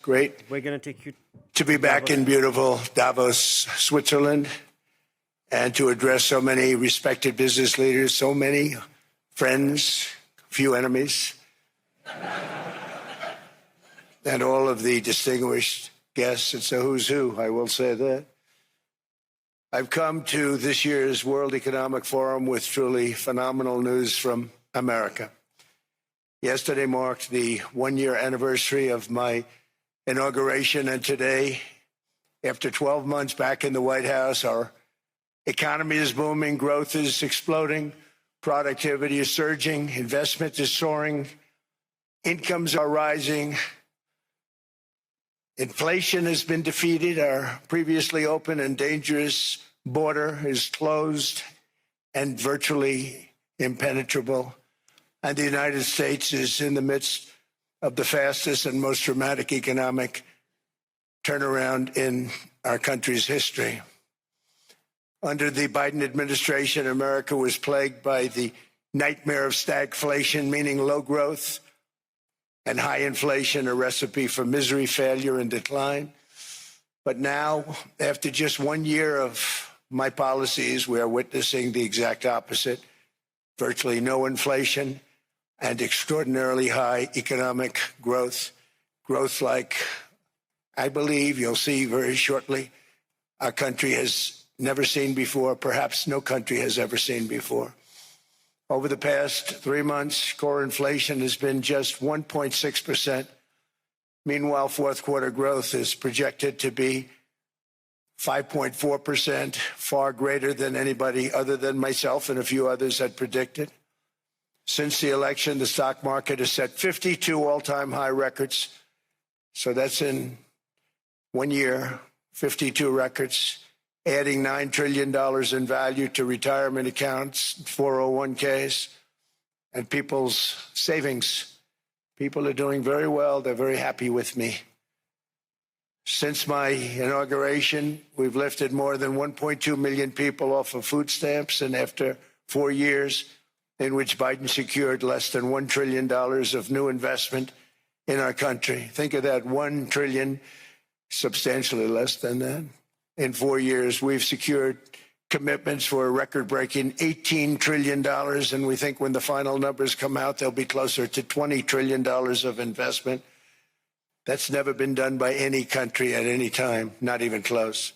Great We're going to take you to be back in beautiful Davos, Switzerland, and to address so many respected business leaders, so many friends, few enemies, and all of the distinguished guests. It's a who's who, I will say that. I've come to this year's World Economic Forum with truly phenomenal news from America. Yesterday marked the one-year anniversary of my inauguration, and today, after 12 months back in the White House, our economy is booming, growth is exploding, productivity is surging, investment is soaring, incomes are rising, inflation has been defeated, our previously open and dangerous border is closed and virtually impenetrable, and the United States is in the midst of the fastest and most dramatic economic turnaround in our country's history. Under the Biden administration, America was plagued by the nightmare of stagflation, meaning low growth, and high inflation, a recipe for misery, failure, and decline. But now, after just 1 year of my policies, we are witnessing the exact opposite: virtually no inflation and extraordinarily high economic growth like I believe you'll see very shortly our country has never seen before, perhaps no country has ever seen before. Over the past 3 months, core inflation has been just 1.6%. Meanwhile, fourth quarter growth is projected to be 5.4%, far greater than anybody other than myself and a few others had predicted. Since the election, the stock market has set 52 all-time high records. So that's in 1 year, 52 records, adding $9 trillion in value to retirement accounts, 401ks, and people's savings. People are doing very well. They're very happy with me. Since my inauguration, we've lifted more than 1.2 million people off of food stamps, and after 4 years, in which Biden secured less than $1 trillion of new investment in our country. Think of that, $1 trillion, substantially less than that. In 4 years, we've secured commitments for a record-breaking $18 trillion, and we think when the final numbers come out, they'll be closer to $20 trillion of investment. That's never been done by any country at any time, not even close.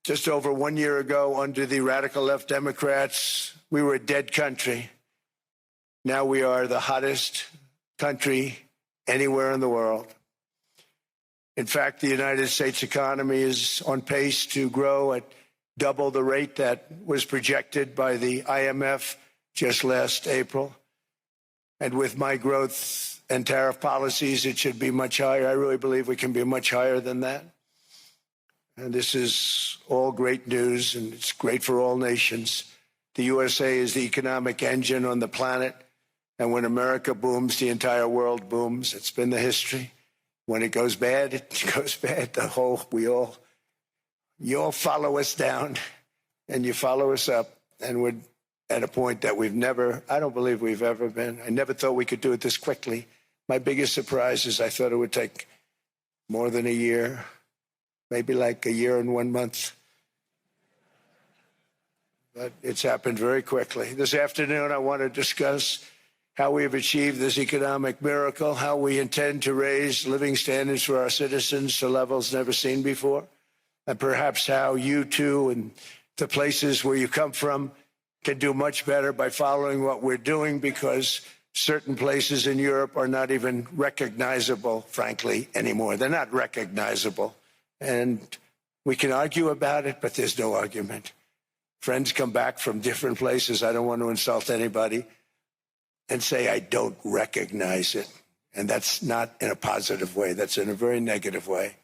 Just over 1 year ago, under the radical left Democrats, we were a dead country. Now we are the hottest country anywhere in the world. In fact, the United States economy is on pace to grow at double the rate that was projected by the IMF just last April. And with my growth and tariff policies, it should be much higher. I really believe we can be much higher than that. And this is all great news, and it's great for all nations. The USA is the economic engine on the planet, and when America booms, the entire world booms. It's been the history. When it goes bad, it goes bad. You all follow us down, and you follow us up, and we're at a point that I don't believe we've ever been. I never thought we could do it this quickly. My biggest surprise is I thought it would take more than a year, maybe like a year and 1 month. But it's happened very quickly. This afternoon, I want to discuss how we have achieved this economic miracle, how we intend to raise living standards for our citizens to levels never seen before, and perhaps how you too and the places where you come from can do much better by following what we're doing, because certain places in Europe are not even recognizable, frankly, anymore. They're not recognizable. And we can argue about it, but there's no argument. Friends come back from different places. I don't want to insult anybody and say I don't recognize it. And that's not in a positive way. That's in a very negative way.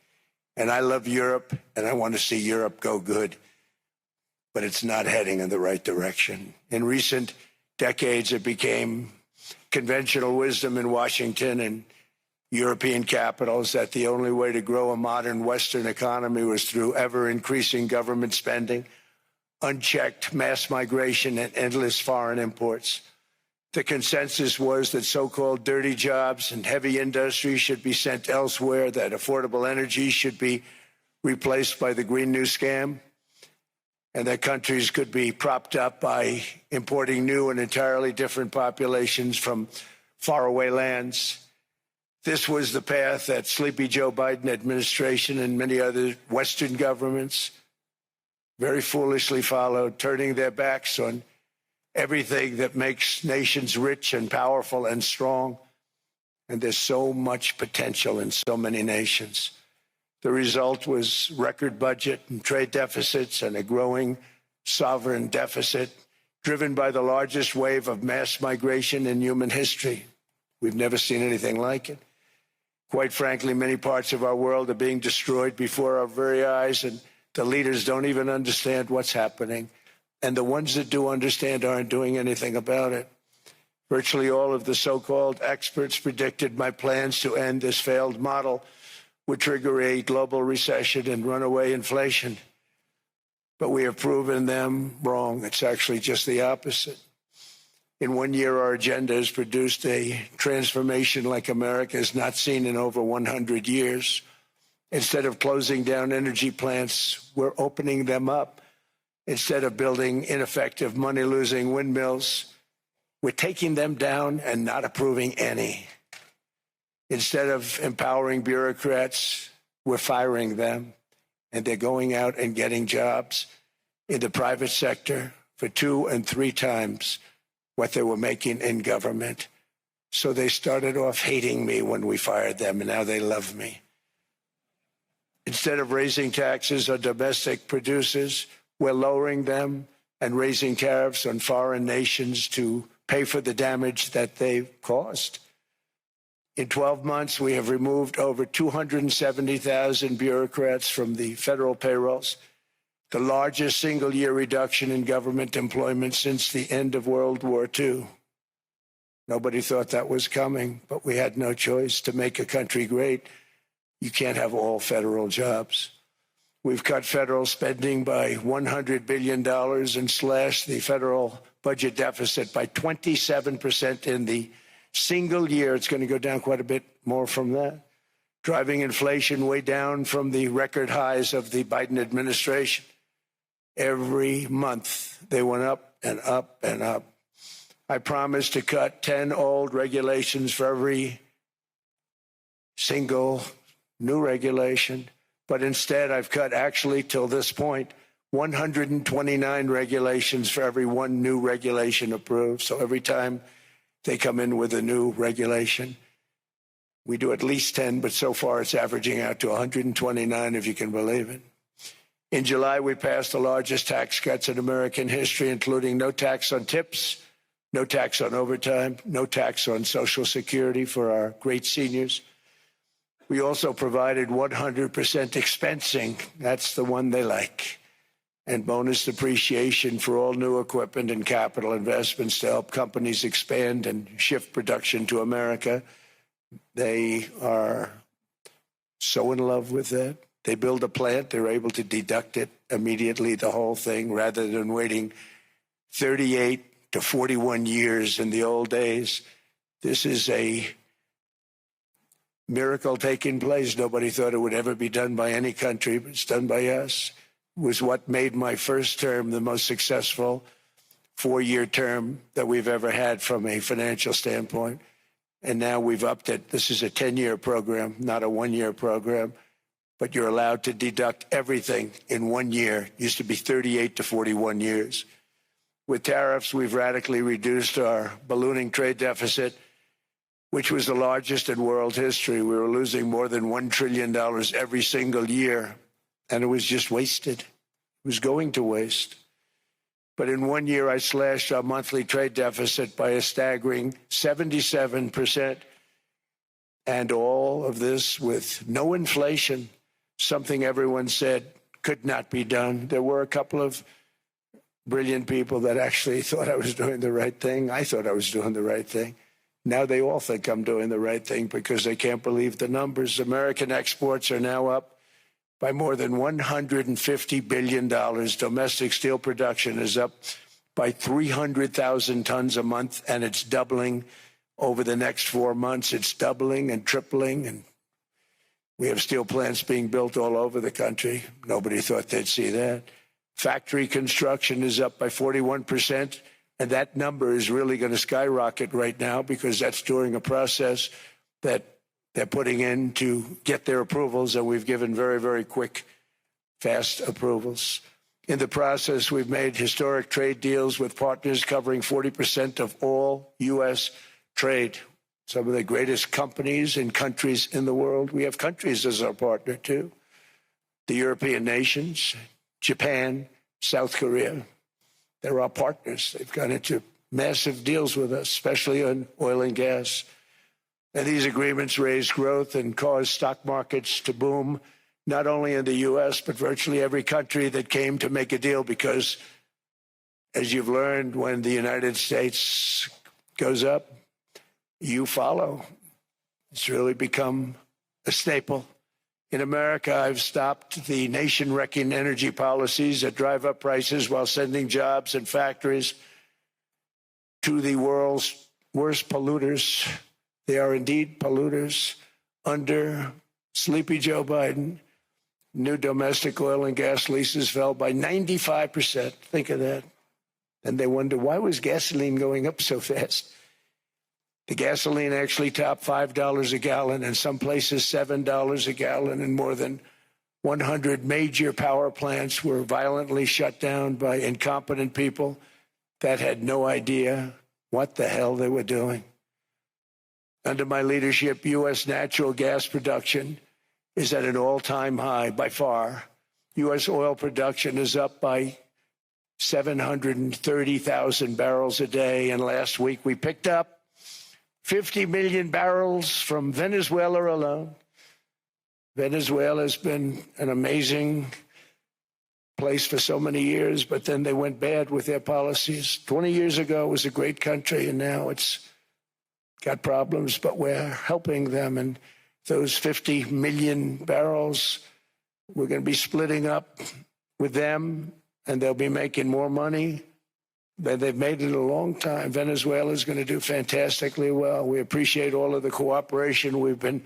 And I love Europe, and I want to see Europe go good, but it's not heading in the right direction. In recent decades, it became conventional wisdom in Washington and European capitals that the only way to grow a modern Western economy was through ever-increasing government spending, unchecked mass migration, and endless foreign imports. The consensus was that so-called dirty jobs and heavy industry should be sent elsewhere, that affordable energy should be replaced by the Green New Scam, and that countries could be propped up by importing new and entirely different populations from faraway lands. This was the path that sleepy Joe Biden administration and many other Western governments very foolishly followed, turning their backs on everything that makes nations rich and powerful and strong. And there's so much potential in so many nations. The result was record budget and trade deficits and a growing sovereign deficit driven by the largest wave of mass migration in human history. We've never seen anything like it. Quite frankly, many parts of our world are being destroyed before our very eyes, and the leaders don't even understand what's happening. And the ones that do understand aren't doing anything about it. Virtually all of the so-called experts predicted my plans to end this failed model would trigger a global recession and runaway inflation. But we have proven them wrong. It's actually just the opposite. In 1 year, our agenda has produced a transformation like America has not seen in over 100 years. Instead of closing down energy plants, we're opening them up. Instead of building ineffective, money-losing windmills, we're taking them down and not approving any. Instead of empowering bureaucrats, we're firing them, and they're going out and getting jobs in the private sector for 2 and 3 times what they were making in government. So they started off hating me when we fired them, and now they love me. Instead of raising taxes on domestic producers, we're lowering them and raising tariffs on foreign nations to pay for the damage that they've caused. In 12 months, we have removed over 270,000 bureaucrats from the federal payrolls, the largest single-year reduction in government employment since the end of World War II. Nobody thought that was coming, but we had no choice. To make a country great, you can't have all federal jobs. We've cut federal spending by $100 billion and slashed the federal budget deficit by 27% in the single year. It's going to go down quite a bit more from that, driving inflation way down from the record highs of the Biden administration. Every month, they went up and up and up. I promised to cut 10 old regulations for every single new regulation, but instead I've cut, actually, till this point, 129 regulations for every one new regulation approved. So every time they come in with a new regulation, we do at least 10, but so far it's averaging out to 129, if you can believe it. In July, we passed the largest tax cuts in American history, including no tax on tips, no tax on overtime, no tax on Social Security for our great seniors. We also provided 100% expensing, that's the one they like, and bonus depreciation for all new equipment and capital investments to help companies expand and shift production to America. They are so in love with that. They build a plant, they're able to deduct it immediately, the whole thing, rather than waiting 38 to 41 years in the old days. This is a miracle taking place. Nobody thought it would ever be done by any country, but it's done by us. It was what made my first term the most successful 4-year term that we've ever had from a financial standpoint. And now we've upped it. This is a 10-year program, not a 1-year program. But you're allowed to deduct everything in 1 year. It used to be 38 to 41 years. With tariffs, we've radically reduced our ballooning trade deficit, which was the largest in world history. We were losing more than $1 trillion every single year, and it was just wasted. It was going to waste. But in 1 year, I slashed our monthly trade deficit by a staggering 77%, and all of this with no inflation, something everyone said could not be done. There were a couple of brilliant people that actually thought I was doing the right thing. I thought I was doing the right thing. Now they all think I'm doing the right thing because they can't believe the numbers. American exports are now up by more than $150 billion. Domestic steel production is up by 300,000 tons a month, and it's doubling over the next 4 months. It's doubling and tripling, and we have steel plants being built all over the country. Nobody thought they'd see that. Factory construction is up by 41%, and that number is really going to skyrocket right now because that's during a process that they're putting in to get their approvals, and we've given very, very quick, fast approvals. In the process, we've made historic trade deals with partners covering 40% of all U.S. trade. Some of the greatest companies and countries in the world. We have countries as our partner, too. The European nations, Japan, South Korea. They're our partners. They've gone into massive deals with us, especially on oil and gas. And these agreements raise growth and cause stock markets to boom, not only in the U.S., but virtually every country that came to make a deal, because, as you've learned, when the United States goes up, you follow. It's really become a staple. In America, I've stopped the nation-wrecking energy policies that drive up prices while sending jobs and factories to the world's worst polluters. They are indeed polluters. Under sleepy Joe Biden, new domestic oil and gas leases fell by 95%. Think of that. And they wonder, why was gasoline going up so fast? The gasoline actually topped $5 a gallon, and some places $7 a gallon, and more than 100 major power plants were violently shut down by incompetent people that had no idea what the hell they were doing. Under my leadership, U.S. natural gas production is at an all-time high by far. U.S. oil production is up by 730,000 barrels a day, and last week we picked up 50 million barrels from Venezuela alone. Venezuela has been an amazing place for so many years, but then they went bad with their policies. 20 years ago, it was a great country, and now it's got problems, but we're helping them. And those 50 million barrels, we're going to be splitting up with them, and they'll be making more money. They've made it a long time. Venezuela is going to do fantastically well. We appreciate all of the cooperation we've been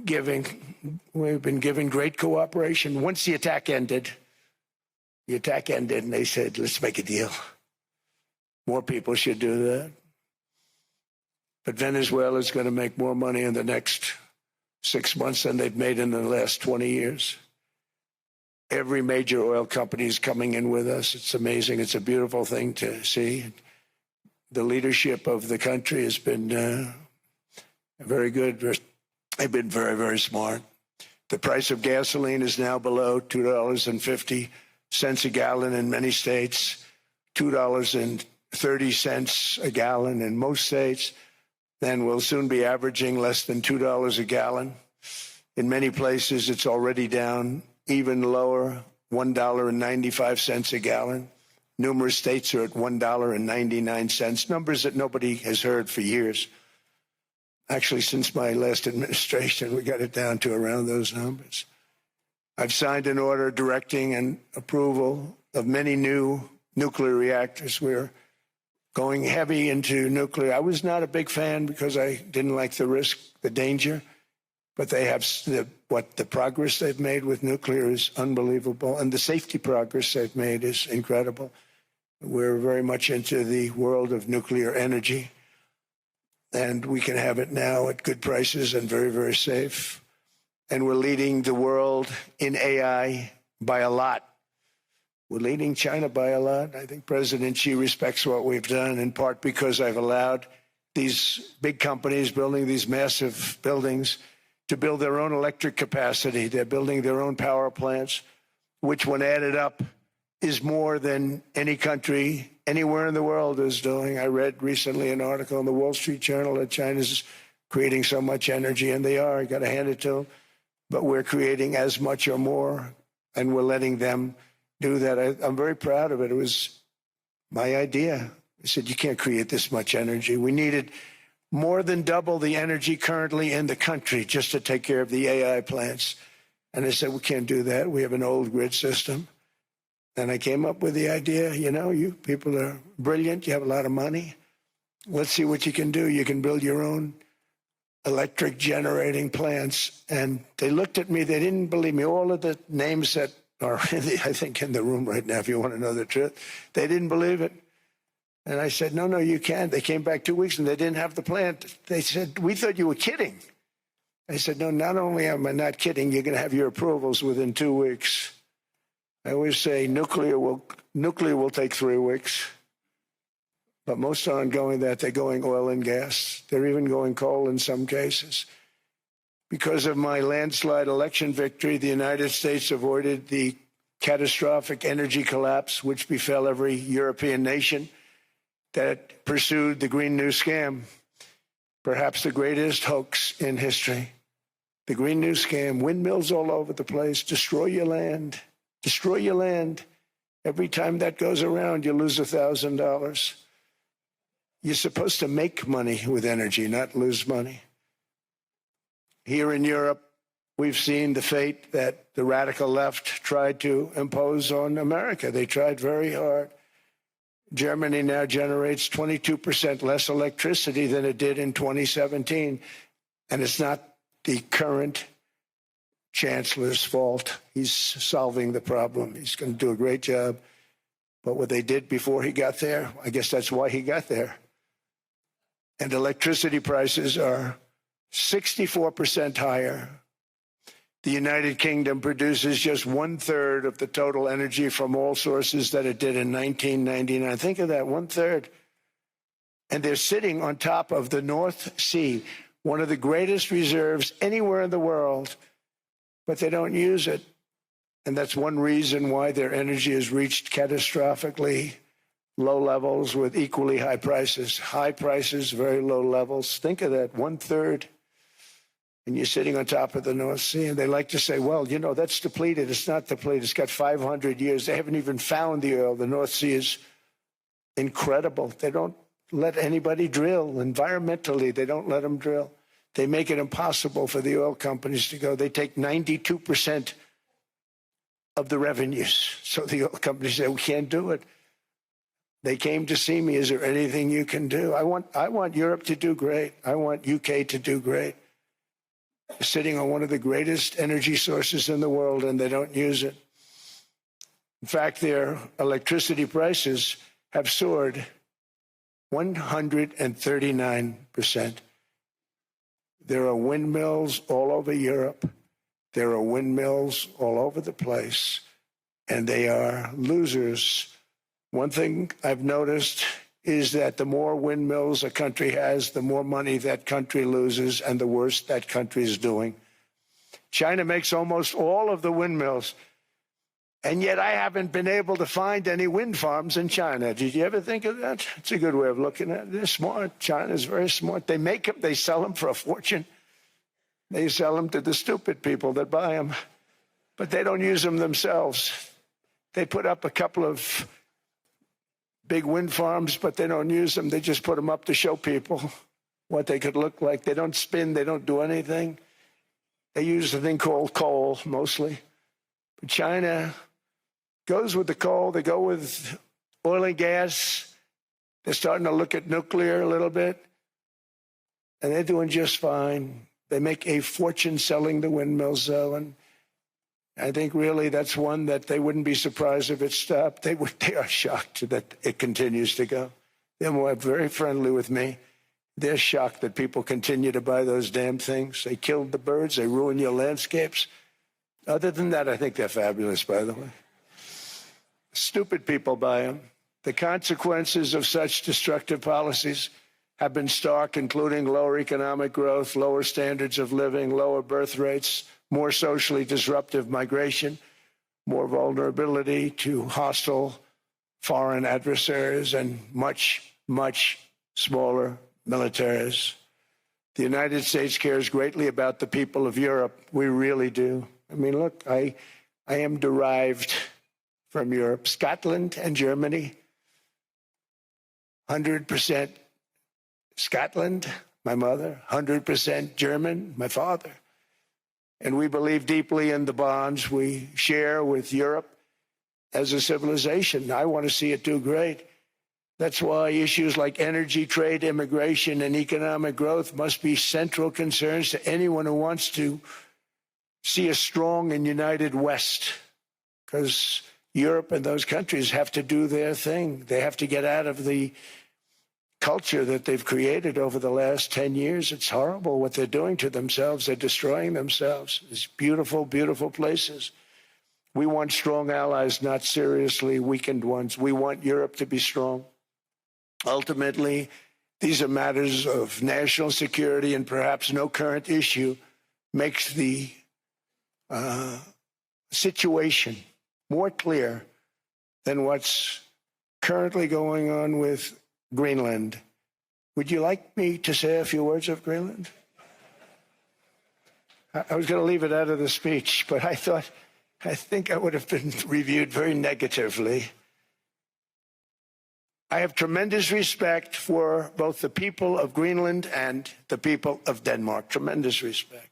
giving. We've been giving great cooperation. Once the attack ended, and they said, let's make a deal. More people should do that. But Venezuela is going to make more money in the next 6 months than they've made in the last 20 years. Every major oil company is coming in with us. It's amazing. It's a beautiful thing to see. The leadership of the country has been very good. They've been very, very smart. The price of gasoline is now below $2.50 a gallon in many states, $2.30 a gallon in most states. Then we'll soon be averaging less than $2 a gallon. In many places, it's already down even lower, $1.95 a gallon. Numerous states are at $1.99, numbers that nobody has heard for years. Actually, since my last administration, we got it down to around those numbers. I've signed an order directing and approval of many new nuclear reactors. We're going heavy into nuclear. I was not a big fan because I didn't like the risk, the danger. But they have the progress they've made with nuclear is unbelievable, and the safety progress they've made is incredible. We're very much into the world of nuclear energy, and we can have it now at good prices and very, very safe. And we're leading the world in AI by a lot. We're leading China by a lot. I think President Xi respects what we've done, in part because I've allowed these big companies building these massive buildings to build their own electric capacity. They're building their own power plants, which, when added up, is more than any country anywhere in the world is doing. I read recently an article in the Wall Street Journal that China's creating so much energy, and they are. You got to hand it to them. But we're creating as much or more, and we're letting them do that. I'm very proud of it. It was my idea. I said, you can't create this much energy. We needed more than double the energy currently in the country just to take care of the AI plants. And they said, we can't do that. We have an old grid system. And I came up with the idea, you people are brilliant. You have a lot of money. Let's see what you can do. You can build your own electric generating plants. And they looked at me. They didn't believe me. All of the names that are, I think, in the room right now, if you want to know the truth, they didn't believe it. And I said, no, you can't. They came back 2 weeks and they didn't have the plant. They said, we thought you were kidding. I said, no, not only am I not kidding, you're going to have your approvals within 2 weeks. I always say nuclear will take 3 weeks. But most aren't going that. They're going oil and gas. They're even going coal in some cases. Because of my landslide election victory, the United States avoided the catastrophic energy collapse which befell every European nation that pursued the Green New Scam, perhaps the greatest hoax in history. The Green New Scam, windmills all over the place, destroy your land. Destroy your land. Every time that goes around, you lose $1,000. You're supposed to make money with energy, not lose money. Here in Europe, we've seen the fate that the radical left tried to impose on America. They tried very hard. Germany now generates 22% less electricity than it did in 2017. And it's not the current chancellor's fault. He's solving the problem. He's going to do a great job. But what they did before he got there, I guess that's why he got there. And electricity prices are 64% higher. The United Kingdom produces just 1/3 of the total energy from all sources that it did in 1999. Think of that, 1/3. And they're sitting on top of the North Sea, one of the greatest reserves anywhere in the world, but they don't use it. And that's one reason why their energy has reached catastrophically low levels with equally high prices. High prices, very low levels. Think of that, 1/3. And you're sitting on top of the North Sea, and they like to say, well, that's depleted. It's not depleted. It's got 500 years. They haven't even found the oil. The North Sea is incredible. They don't let anybody drill. Environmentally, they don't let them drill. They make it impossible for the oil companies to go. They take 92% of the revenues. So the oil companies say, we can't do it. They came to see me. Is there anything you can do? I want Europe to do great. I want UK to do great. Sitting on one of the greatest energy sources in the world, and they don't use it. In fact, their electricity prices have soared 139%. There are windmills all over Europe. There are windmills all over the place, and they are losers. One thing I've noticed is that the more windmills a country has, the more money that country loses and the worse that country is doing. China makes almost all of the windmills, and yet I haven't been able to find any wind farms in China. Did you ever think of that? It's a good way of looking at it. They're smart. China's very smart. They make them, they sell them for a fortune. They sell them to the stupid people that buy them, but they don't use them themselves. They put up a couple of big wind farms, but they don't use them. They just put them up to show people what they could look like. They don't spin. They don't do anything. They use a thing called coal mostly. But China goes with the coal. They go with oil and gas. They're starting to look at nuclear a little bit. And they're doing just fine. They make a fortune selling the windmills, though. And I think really that's one that they wouldn't be surprised if it stopped. They are shocked that it continues to go. They're very friendly with me. They're shocked that people continue to buy those damn things. They killed the birds. They ruin your landscapes. Other than that, I think they're fabulous, by the way. Stupid people buy them. The consequences of such destructive policies have been stark, including lower economic growth, lower standards of living, lower birth rates, more socially disruptive migration, more vulnerability to hostile foreign adversaries, and much, much smaller militaries. The United States cares greatly about the people of Europe. We really do. I mean, look, I am derived from Europe. Scotland and Germany, 100% Scotland, my mother, 100% German, my father. And we believe deeply in the bonds we share with Europe as a civilization. I want to see it do great. That's why issues like energy, trade, immigration, and economic growth must be central concerns to anyone who wants to see a strong and united West, because Europe and those countries have to do their thing. They have to get out of the culture that they've created over the last 10 years. It's horrible what they're doing to themselves. They're destroying themselves. It's beautiful, beautiful places. We want strong allies, not seriously weakened ones. We want Europe to be strong. Ultimately, these are matters of national security, and perhaps no current issue makes the situation more clear than what's currently going on with Greenland. Would you like me to say a few words of Greenland? I was going to leave it out of the speech, but I think I would have been reviewed very negatively. I have tremendous respect for both the people of Greenland and the people of Denmark, tremendous respect.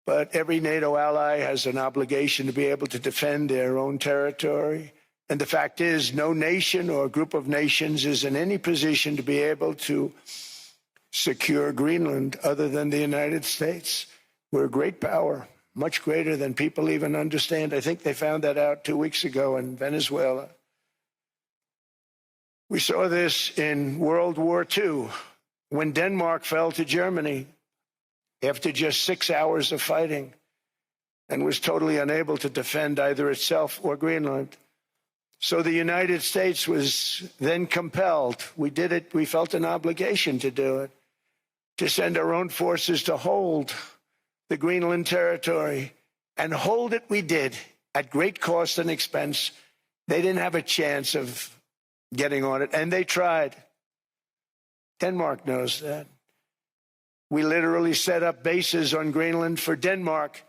But every NATO ally has an obligation to be able to defend their own territory. And the fact is, no nation or group of nations is in any position to be able to secure Greenland other than the United States. We're a great power, much greater than people even understand. I think they found that out 2 weeks ago in Venezuela. We saw this in World War II, when Denmark fell to Germany after just 6 hours of fighting and was totally unable to defend either itself or Greenland. So the United States was then compelled, we did it, we felt an obligation to do it, to send our own forces to hold the Greenland territory, and hold it we did at great cost and expense. They didn't have a chance of getting on it, and they tried. Denmark knows that. We literally set up bases on Greenland for Denmark.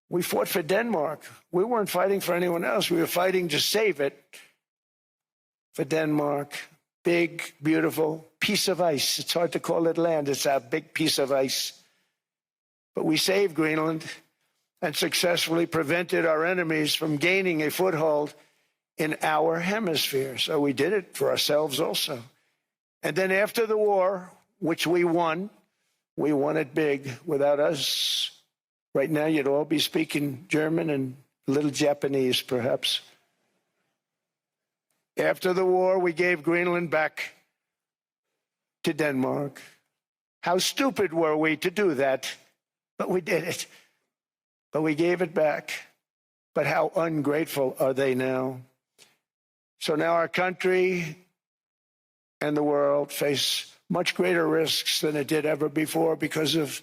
We fought for Denmark. We weren't fighting for anyone else. We were fighting to save it for Denmark. Big, beautiful piece of ice. It's hard to call it land. It's a big piece of ice. But we saved Greenland and successfully prevented our enemies from gaining a foothold in our hemisphere. So we did it for ourselves also. And then after the war, which we won it big. Without us, right now you'd all be speaking German and a little Japanese, perhaps. After the war, we gave Greenland back to Denmark. How stupid were we to do that? But we did it. But we gave it back. But how ungrateful are they now? So now our country and the world face much greater risks than it did ever before because of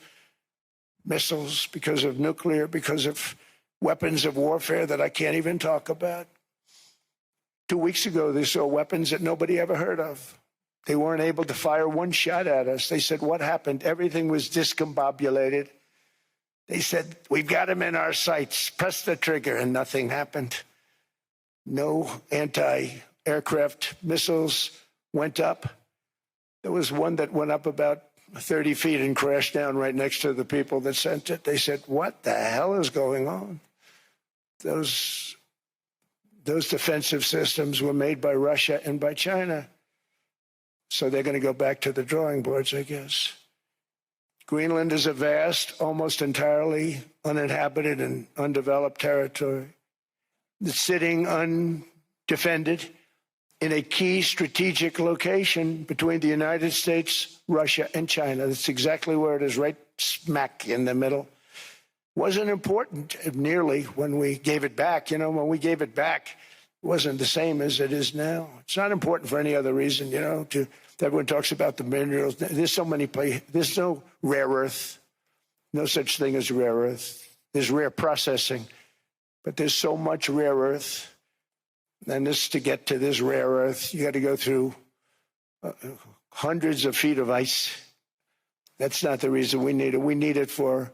missiles, because of nuclear, because of weapons of warfare that I can't even talk about. 2 weeks ago, they saw weapons that nobody ever heard of. They weren't able to fire one shot at us. They said, what happened? Everything was discombobulated. They said, we've got them in our sights. Press the trigger, and nothing happened. No anti-aircraft missiles went up. There was one that went up about 30 feet and crashed down right next to the people that sent it. They said, what the hell is going on? Those defensive systems were made by Russia and by China. So they're going to go back to the drawing boards, I guess. Greenland is a vast, almost entirely uninhabited and undeveloped territory. It's sitting undefended in a key strategic location between the United States, Russia, and China. That's exactly where it is, right smack in the middle. Wasn't important nearly when we gave it back. You know, when we gave it back, it wasn't the same as it is now. It's not important for any other reason, you know, everyone talks about the minerals. There's so many places. There's no rare earth, no such thing as rare earth. There's rare processing, but there's so much rare earth. And this, to get to this rare earth, you got to go through hundreds of feet of ice. That's not the reason we need it. We need it for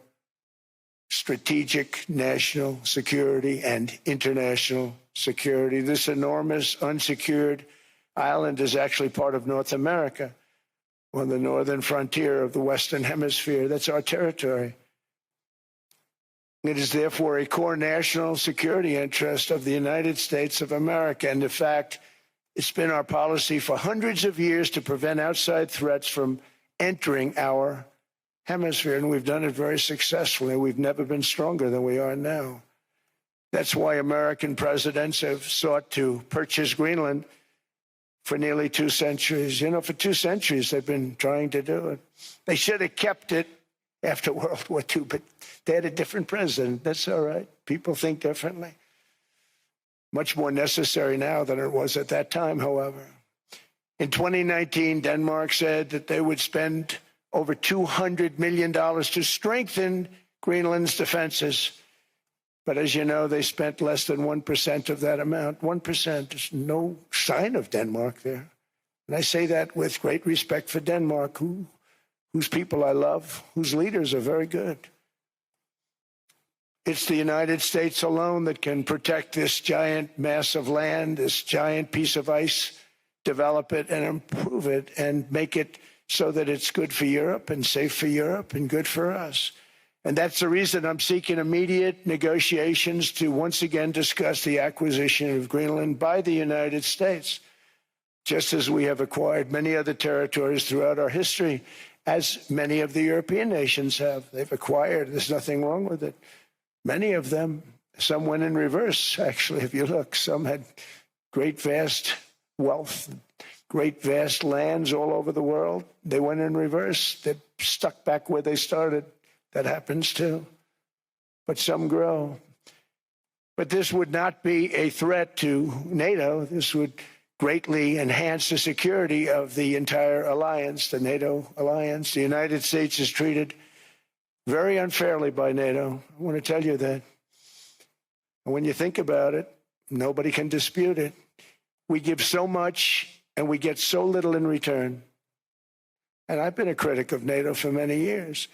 strategic national security and international security. This enormous unsecured island is actually part of North America, on the northern frontier of the Western Hemisphere. That's our territory. It is therefore a core national security interest of the United States of America. And in fact, it's been our policy for hundreds of years to prevent outside threats from entering our hemisphere. And we've done it very successfully. We've never been stronger than we are now. That's why American presidents have sought to purchase Greenland for nearly 2 centuries. You know, for 2 centuries, they've been trying to do it. They should have kept it after World War II, but they had a different president. That's all right. People think differently. Much more necessary now than it was at that time, however. In 2019, Denmark said that they would spend over $200 million to strengthen Greenland's defenses. But as you know, they spent less than 1% of that amount. 1%. There's no sign of Denmark there. And I say that with great respect for Denmark, whose people I love, whose leaders are very good. It's the United States alone that can protect this giant mass of land, this giant piece of ice, develop it and improve it and make it so that it's good for Europe and safe for Europe and good for us. And that's the reason I'm seeking immediate negotiations to once again discuss the acquisition of Greenland by the United States, just as we have acquired many other territories throughout our history, as many of the European nations have. They've acquired. There's nothing wrong with it. Many of them, some went in reverse, actually, if you look. Some had great, vast wealth, great, vast lands all over the world. They went in reverse. They stuck back where they started. That happens too. But some grow. But this would not be a threat to NATO. This would greatly enhance the security of the entire alliance, the NATO alliance. The United States is treated very unfairly by NATO. I want to tell you that. And when you think about it, nobody can dispute it. We give so much and we get so little in return. And I've been a critic of NATO for many years.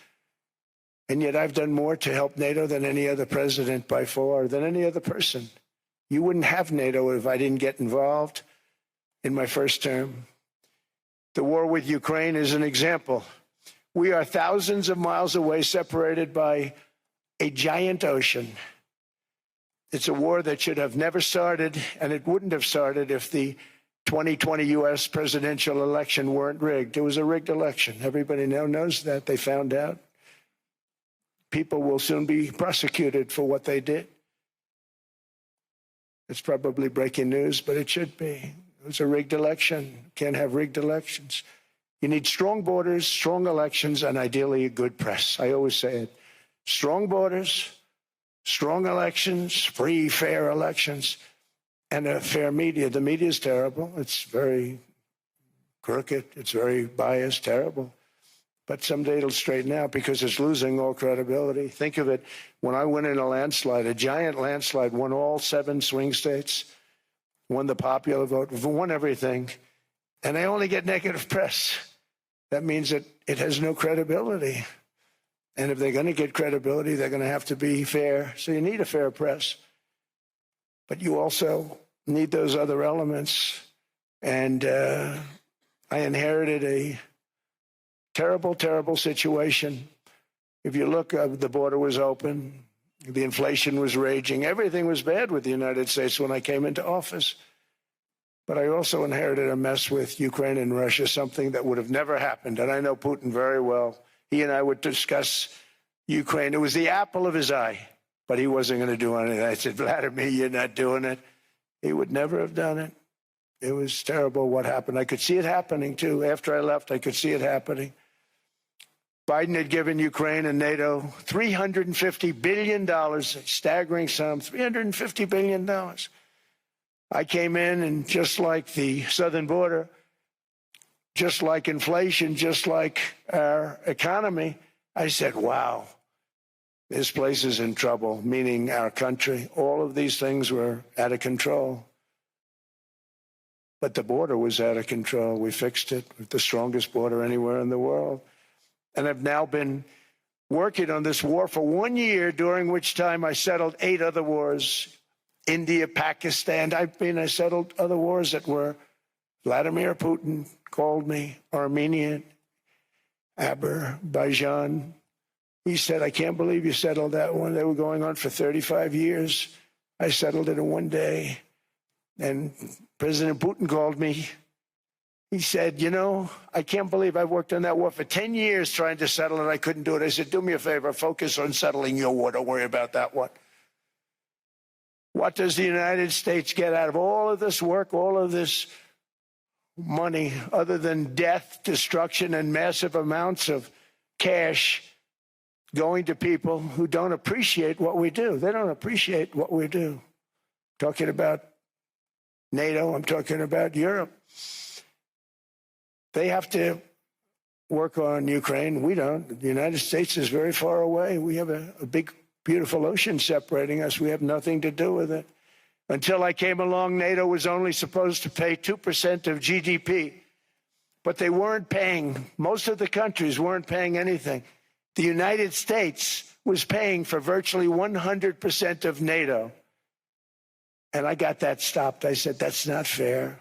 And yet I've done more to help NATO than any other president by far, than any other person. You wouldn't have NATO if I didn't get involved in my first term. The war with Ukraine is an example. We are thousands of miles away, separated by a giant ocean. It's a war that should have never started, and it wouldn't have started if the 2020 U.S. presidential election weren't rigged. It was a rigged election. Everybody now knows that. They found out. People will soon be prosecuted for what they did. It's probably breaking news, but it should be. It was a rigged election. Can't have rigged elections. You need strong borders, strong elections, and ideally a good press. I always say it. Strong borders, strong elections, free, fair elections, and a fair media. The media is terrible. It's very crooked. It's very biased, terrible. But someday it'll straighten out because it's losing all credibility. Think of it. When I went in a landslide, a giant landslide, won all 7 swing states, won the popular vote, won everything, and they only get negative press. That means that it has no credibility. And if they're going to get credibility, they're going to have to be fair. So you need a fair press. But you also need those other elements. And I inherited a terrible, terrible situation. If you look, the border was open. The inflation was raging. Everything was bad with the United States when I came into office. But I also inherited a mess with Ukraine and Russia, something that would have never happened. And I know Putin very well. He and I would discuss Ukraine. It was the apple of his eye, but he wasn't going to do anything. I said, Vladimir, you're not doing it. He would never have done it. It was terrible what happened. I could see it happening, too. After I left, I could see it happening. Biden had given Ukraine and NATO $350 billion, a staggering sum, $350 billion. I came in, and just like the southern border, just like inflation, just like our economy, I said, wow, this place is in trouble, meaning our country. All of these things were out of control. But the border was out of control. We fixed it with the strongest border anywhere in the world. And I've now been working on this war for 1 year, during which time I settled 8 other wars. India, Pakistan. I settled other wars that were Vladimir Putin called me, Armenia, Azerbaijan, He said, I can't believe you settled that one. They were going on for 35 years. I settled it in one day. And President Putin called me. He said, you know, I can't believe I've worked on that war for 10 years trying to settle it. I couldn't do it. I said, do me a favor, focus on settling your war. Don't worry about that one. What does the United States get out of all of this work, all of this money, other than death, destruction, and massive amounts of cash going to people who don't appreciate what we do? They don't appreciate what we do. I'm talking about NATO. I'm talking about Europe. They have to work on Ukraine. We don't. The United States is very far away. We have a big, beautiful ocean separating us. We have nothing to do with it. Until I came along, NATO was only supposed to pay 2% of GDP. But they weren't paying. Most of the countries weren't paying anything. The United States was paying for virtually 100% of NATO. And I got that stopped. I said, that's not fair.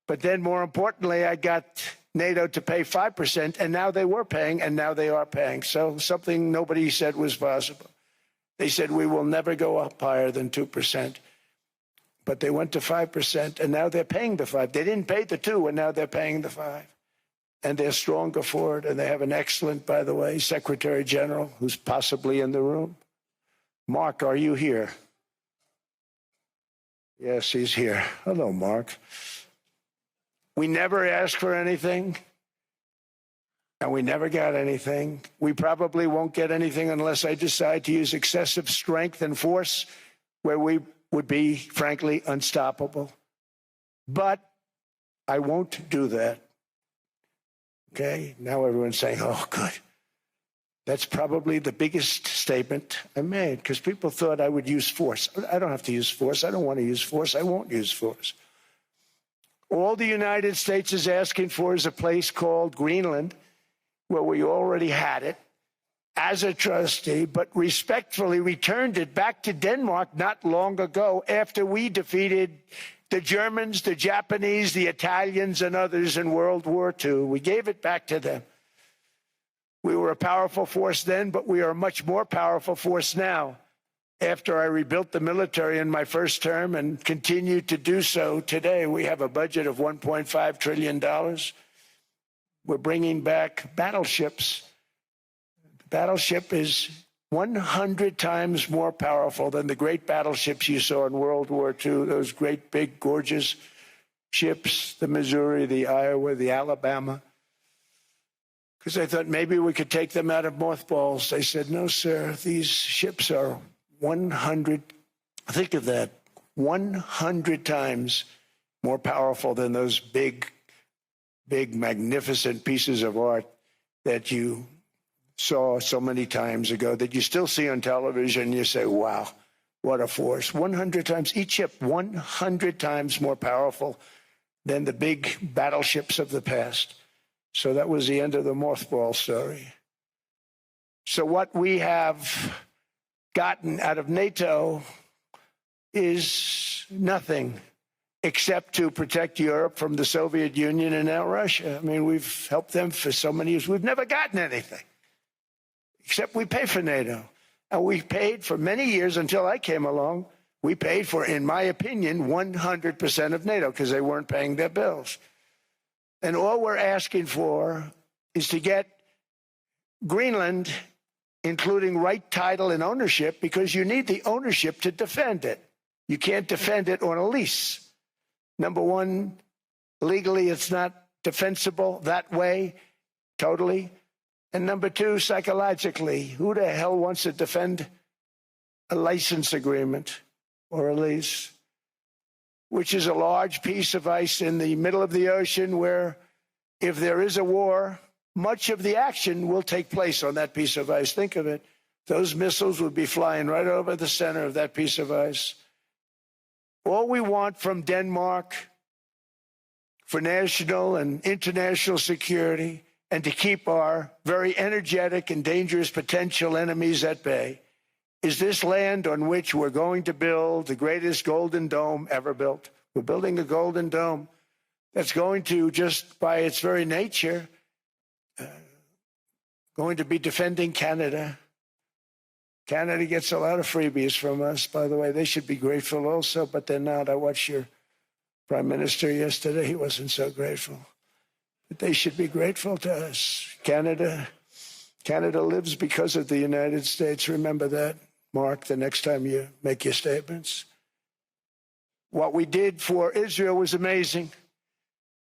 But then, more importantly, I got NATO to pay 5%, and now they were paying, and now they are paying. So something nobody said was possible. They said, we will never go up higher than 2%. But they went to 5%, and now they're paying the 5. They didn't pay the 2, and now they're paying the 5. And they're stronger for it, and they have an excellent, by the way, Secretary General, who's possibly in the room. Mark, are you here? Yes, he's here. Hello, Mark. We never asked for anything, and we never got anything. We probably won't get anything unless I decide to use excessive strength and force where we would be, frankly, unstoppable. But I won't do that. Okay? Now everyone's saying, oh, good. That's probably the biggest statement I made, because people thought I would use force. I don't have to use force. I don't want to use force. I won't use force. All the United States is asking for is a place called Greenland, where we already had it as a trustee, but respectfully returned it back to Denmark not long ago after we defeated the Germans, the Japanese, the Italians, and others in World War II. We gave it back to them. We were a powerful force then, but we are a much more powerful force now. After I rebuilt the military in my first term and continue to do so today, we have a budget of $1.5 trillion. We're bringing back battleships. The battleship is 100 times more powerful than the great battleships you saw in World War II, those great, big, gorgeous ships, the Missouri, the Iowa, the Alabama. Because I thought maybe we could take them out of mothballs. They said, no, sir, these ships are 100, think of that, 100 times more powerful than those big, magnificent pieces of art that you saw so many times ago, that you still see on television. You say, wow, what a force. 100 times, each ship 100 times more powerful than the big battleships of the past. So that was the end of the mothball story. So what we have gotten out of NATO is nothing except to protect Europe from the Soviet Union and now Russia. I mean, we've helped them for so many years. We've never gotten anything, except we pay for NATO. And we paid for many years until I came along. We paid for, in my opinion, 100% of NATO because they weren't paying their bills. And all we're asking for is to get Greenland, including right title and ownership, because you need the ownership to defend it. You can't defend it on a lease. Number one, legally, it's not defensible that way, totally. And number two, psychologically, who the hell wants to defend a license agreement or a lease, which is a large piece of ice in the middle of the ocean where if there is a war, much of the action will take place on that piece of ice. Think of it. Those missiles would be flying right over the center of that piece of ice. All we want from Denmark for national and international security and to keep our very energetic and dangerous potential enemies at bay is this land on which we're going to build the greatest golden dome ever built. We're building a golden dome that's going to, just by its very nature, going to be defending Canada. Canada gets a lot of freebies from us, by the way. They should be grateful also, but they're not. I watched your Prime Minister yesterday. He wasn't so grateful. But they should be grateful to us. Canada lives because of the United States. Remember that, Mark, the next time you make your statements. What we did for Israel was amazing,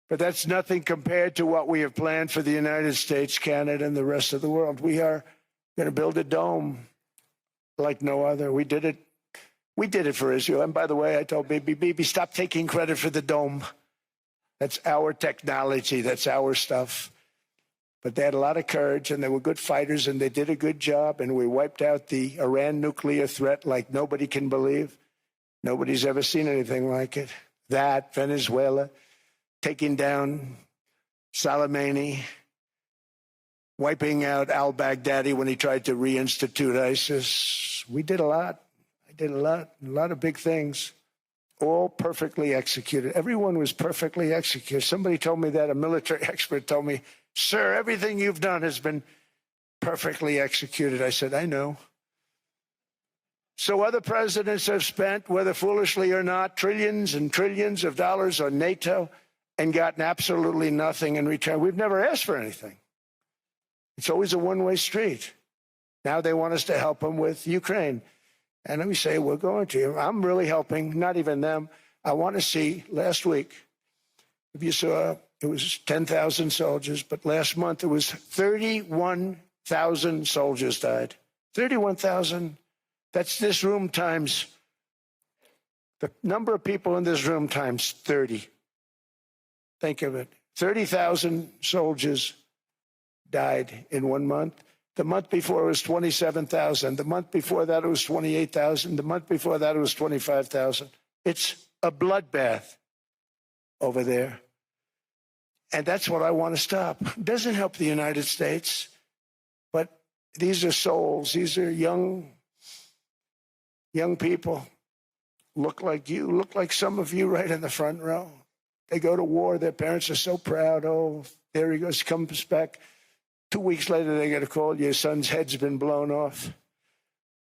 but that's nothing compared to what we have planned for the United States, Canada, and the rest of the world. We are going to build a dome like no other. We did it for Israel. And by the way, I told Bibi, stop taking credit for the dome. That's our technology. That's our stuff. But they had a lot of courage, and they were good fighters, and they did a good job, and we wiped out the Iran nuclear threat like nobody can believe. Nobody's ever seen anything like it. That, Venezuela, taking down Soleimani, wiping out al-Baghdadi when he tried to reinstitute ISIS. We did a lot. I did a lot of big things, all perfectly executed. Everyone was perfectly executed. Somebody told me that, a military expert told me, sir, everything you've done has been perfectly executed. I said, I know. So other presidents have spent, whether foolishly or not, trillions and trillions of dollars on NATO and gotten absolutely nothing in return. We've never asked for anything. It's always a one-way street. Now they want us to help them with Ukraine. And we say, we're going to. I'm really helping, not even them. I want to see, last week, if you saw, it was 10,000 soldiers, but last month it was 31,000 soldiers died. 31,000. That's this room times, the number of people in this room times 30. Think of it. 30,000 soldiers died in 1 month. The month before it was 27,000. The month before that it was 28,000. The month before that it was 25,000. It's a bloodbath over there. And that's what I want to stop. It doesn't help the United States, but these are souls. These are young people. Look like you, look like some of you right in the front row. They go to war. Their parents are so proud. Oh, there he goes, comes back. 2 weeks later, they get a call. Your son's head's been blown off.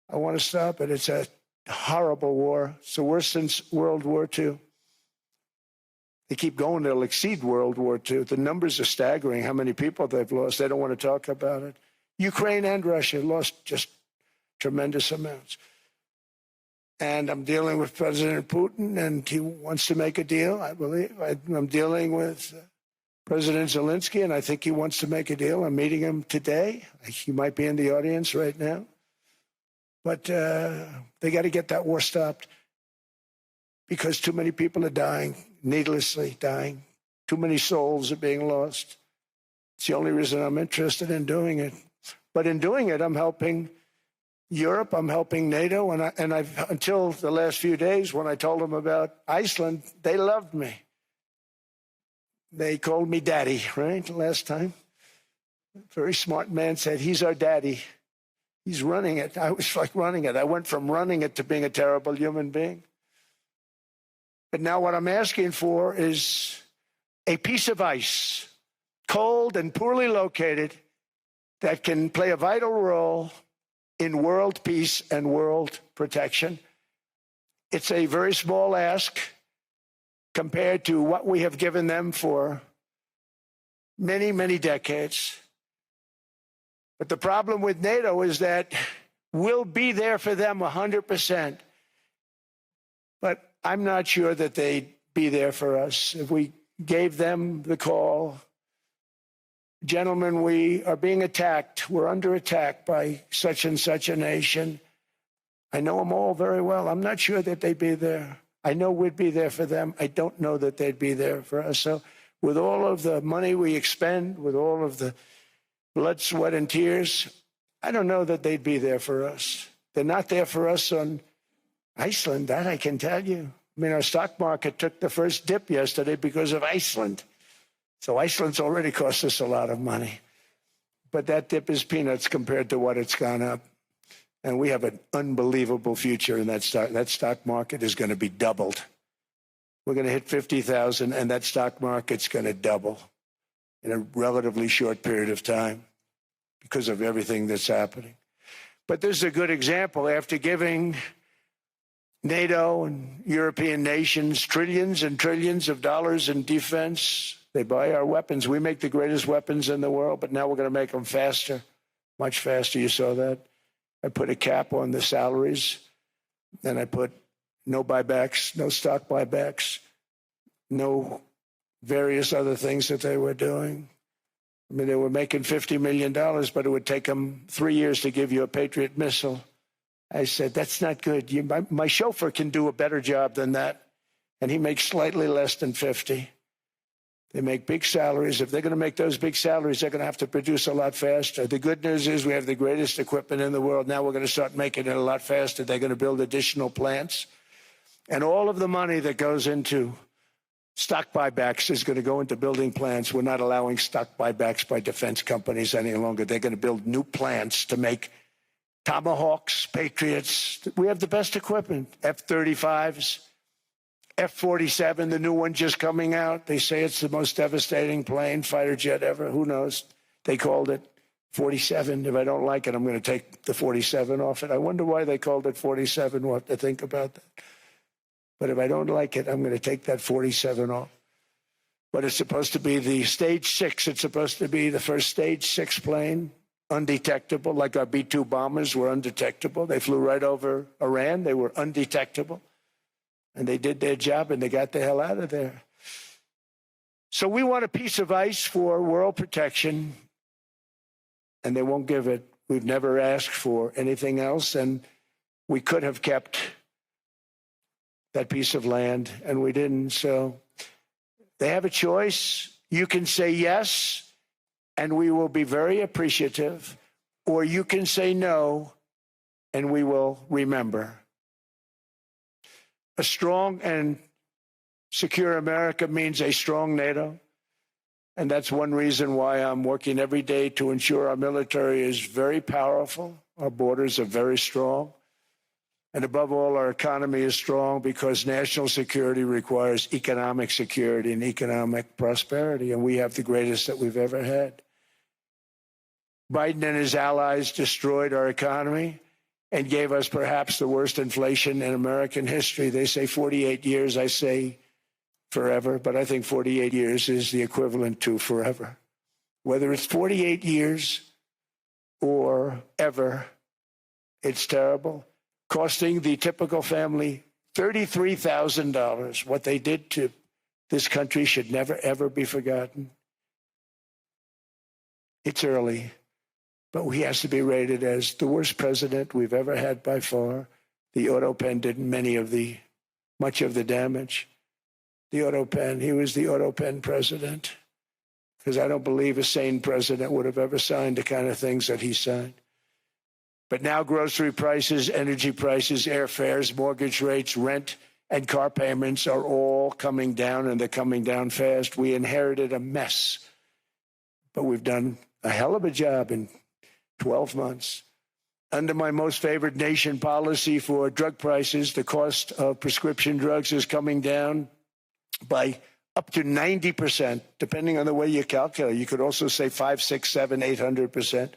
I want to stop it. It's a horrible war. It's the worst since World War II. They keep going. They'll exceed World War II. The numbers are staggering, how many people they've lost. They don't want to talk about it. Ukraine and Russia lost just tremendous amounts. And I'm dealing with President Putin, and he wants to make a deal, I believe. I'm dealing with President Zelensky, and I think he wants to make a deal. I'm meeting him today. He might be in the audience right now. But they got to get that war stopped because too many people are dying, needlessly dying. Too many souls are being lost. It's the only reason I'm interested in doing it. But in doing it, I'm helping Europe, I'm helping NATO, and I've until the last few days when I told them about Iceland, they loved me. They called me daddy, right, last time. A very smart man said, he's our daddy. He's running it. I was like running it. I went from running it to being a terrible human being. But now what I'm asking for is a piece of ice, cold and poorly located, that can play a vital role in world peace and world protection. It's a very small ask compared to what we have given them for many, many decades. But the problem with NATO is that we'll be there for them 100%. But I'm not sure that they'd be there for us. If we gave them the call, gentlemen, we are being attacked. We're under attack by such and such a nation. I know them all very well. I'm not sure that they'd be there. I know we'd be there for them. I don't know that they'd be there for us. So with all of the money we expend, with all of the blood, sweat, and tears, I don't know that they'd be there for us. They're not there for us on Iceland, that I can tell you. I mean, our stock market took the first dip yesterday because of Iceland. So Iceland's already cost us a lot of money. But that dip is peanuts compared to what it's gone up. And we have an unbelievable future in that stock. That stock market is going to be doubled. We're going to hit 50,000, and that stock market's going to double in a relatively short period of time. because of everything that's happening. But this is a good example. After giving NATO and European nations trillions and trillions of dollars in defense, they buy our weapons. We make the greatest weapons in the world, but now we're going to make them faster, much faster. You saw that. I put a cap on the salaries. Then I put no buybacks, no stock buybacks, no various other things that they were doing. I mean, they were making $50 million, but it would take them 3 years to give you a Patriot missile. I said, that's not good. My chauffeur can do a better job than that, and he makes slightly less than 50. They make big salaries. If they're going to make those big salaries, they're going to have to produce a lot faster. The good news is we have the greatest equipment in the world. Now we're going to start making it a lot faster. They're going to build additional plants. And all of the money that goes into stock buybacks is going to go into building plants. We're not allowing stock buybacks by defense companies any longer. They're going to build new plants to make Tomahawks, Patriots. We have the best equipment, F-35s. F-47, the new one just coming out. They say it's the most devastating plane, fighter jet ever. Who knows? They called it 47. If I don't like it, I'm going to take the 47 off it. I wonder why they called it 47. We'll have to think about that. But if I don't like it, I'm going to take that 47 off. But it's supposed to be the stage 6. It's supposed to be the first stage 6 plane, undetectable, like our B-2 bombers were undetectable. They flew right over Iran. They were undetectable. And they did their job, and they got the hell out of there. So we want a piece of ice for world protection, and they won't give it. We've never asked for anything else, and we could have kept that piece of land, and we didn't. So they have a choice. You can say yes, and we will be very appreciative, or you can say no, and we will remember. A strong and secure America means a strong NATO. And that's one reason why I'm working every day to ensure our military is very powerful. Our borders are very strong. And above all, our economy is strong because national security requires economic security and economic prosperity. And we have the greatest that we've ever had. Biden and his allies destroyed our economy and gave us perhaps the worst inflation in American history. They say 48 years, I say forever, but I think 48 years is the equivalent to forever. Whether it's 48 years or ever, it's terrible. Costing the typical family $33,000. What they did to this country should never, ever be forgotten. It's early. But he has to be rated as the worst president we've ever had by far. The auto pen did much of the damage. The auto pen, he was the auto pen president. Because I don't believe a sane president would have ever signed the kind of things that he signed. But now grocery prices, energy prices, airfares, mortgage rates, rent, and car payments are all coming down, and they're coming down fast. We inherited a mess. But we've done a hell of a job in 12 months. Under my most favored nation policy for drug prices, the cost of prescription drugs is coming down by up to 90%, depending on the way you calculate. You could also say 5, 6, 7, 800%.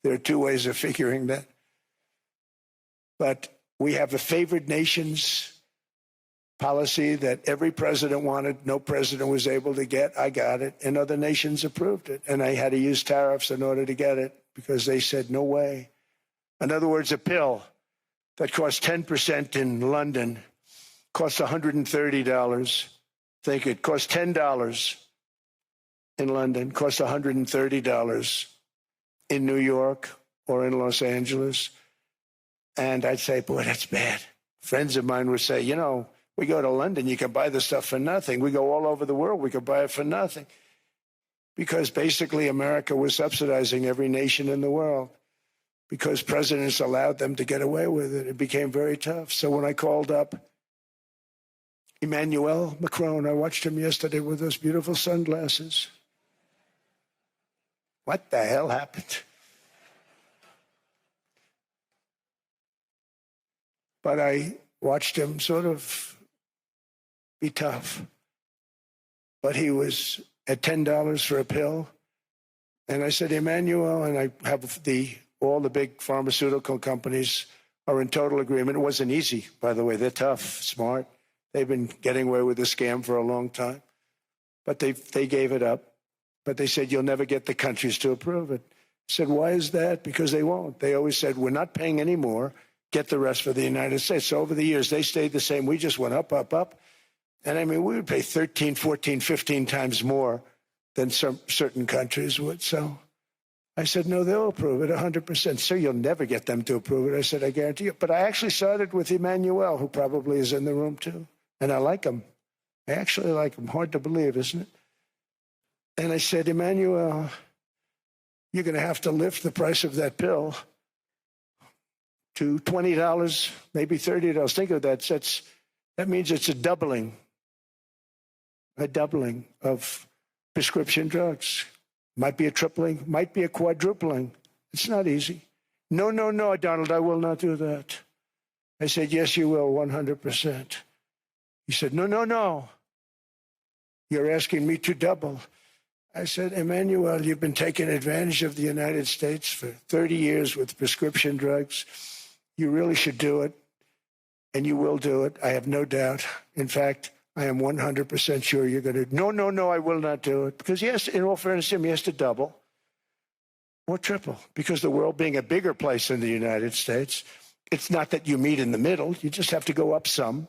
There are two ways of figuring that. But we have a favored nations policy that every president wanted, no president was able to get. I got it, and other nations approved it. And I had to use tariffs in order to get it, because they said, no way. In other words, a pill that costs 10% in London costs $130. Think it costs $10 in London, costs $130 in New York or in Los Angeles. And I'd say, boy, that's bad. Friends of mine would say, we go to London, you can buy the stuff for nothing. We go all over the world, we can buy it for nothing. Because basically America was subsidizing every nation in the world because presidents allowed them to get away with it. It became very tough. So when I called up Emmanuel Macron, I watched him yesterday with those beautiful sunglasses. What the hell happened? But I watched him sort of be tough. But he was at $10 for a pill, And I said, Emmanuel, and I have all the big pharmaceutical companies are in total agreement. It wasn't easy, by the way. They're tough, smart. They've been getting away with the scam for a long time. But they gave it up. But they said, you'll never get the countries to approve it. I said, why is that? Because they won't. They always said, we're not paying any more. Get the rest for the United States. So over the years, they stayed the same. We just went up, up, up. And I mean, we would pay 13, 14, 15 times more than certain countries would. So I said, no, they'll approve it 100%. Sir, you'll never get them to approve it. I said, I guarantee you. But I actually started with Emmanuel, who probably is in the room too. And I like him. I actually like him. Hard to believe, isn't it? And I said, Emmanuel, you're going to have to lift the price of that pill to $20, maybe $30. Think of that. That means it's a doubling of prescription drugs. Might be a tripling, might be a quadrupling. It's not easy. No, no, no, Donald, I will not do that. I said, yes, you will, 100%. He said, no, no, no. You're asking me to double. I said, Emmanuel, you've been taking advantage of the United States for 30 years with prescription drugs. You really should do it, and you will do it. I have no doubt. In fact, I am 100% sure you're going to. No, no, no, I will not do it. Because yes, in all fairness to him, he has to double or triple. Because the world being a bigger place than the United States, it's not that you meet in the middle. You just have to go up some,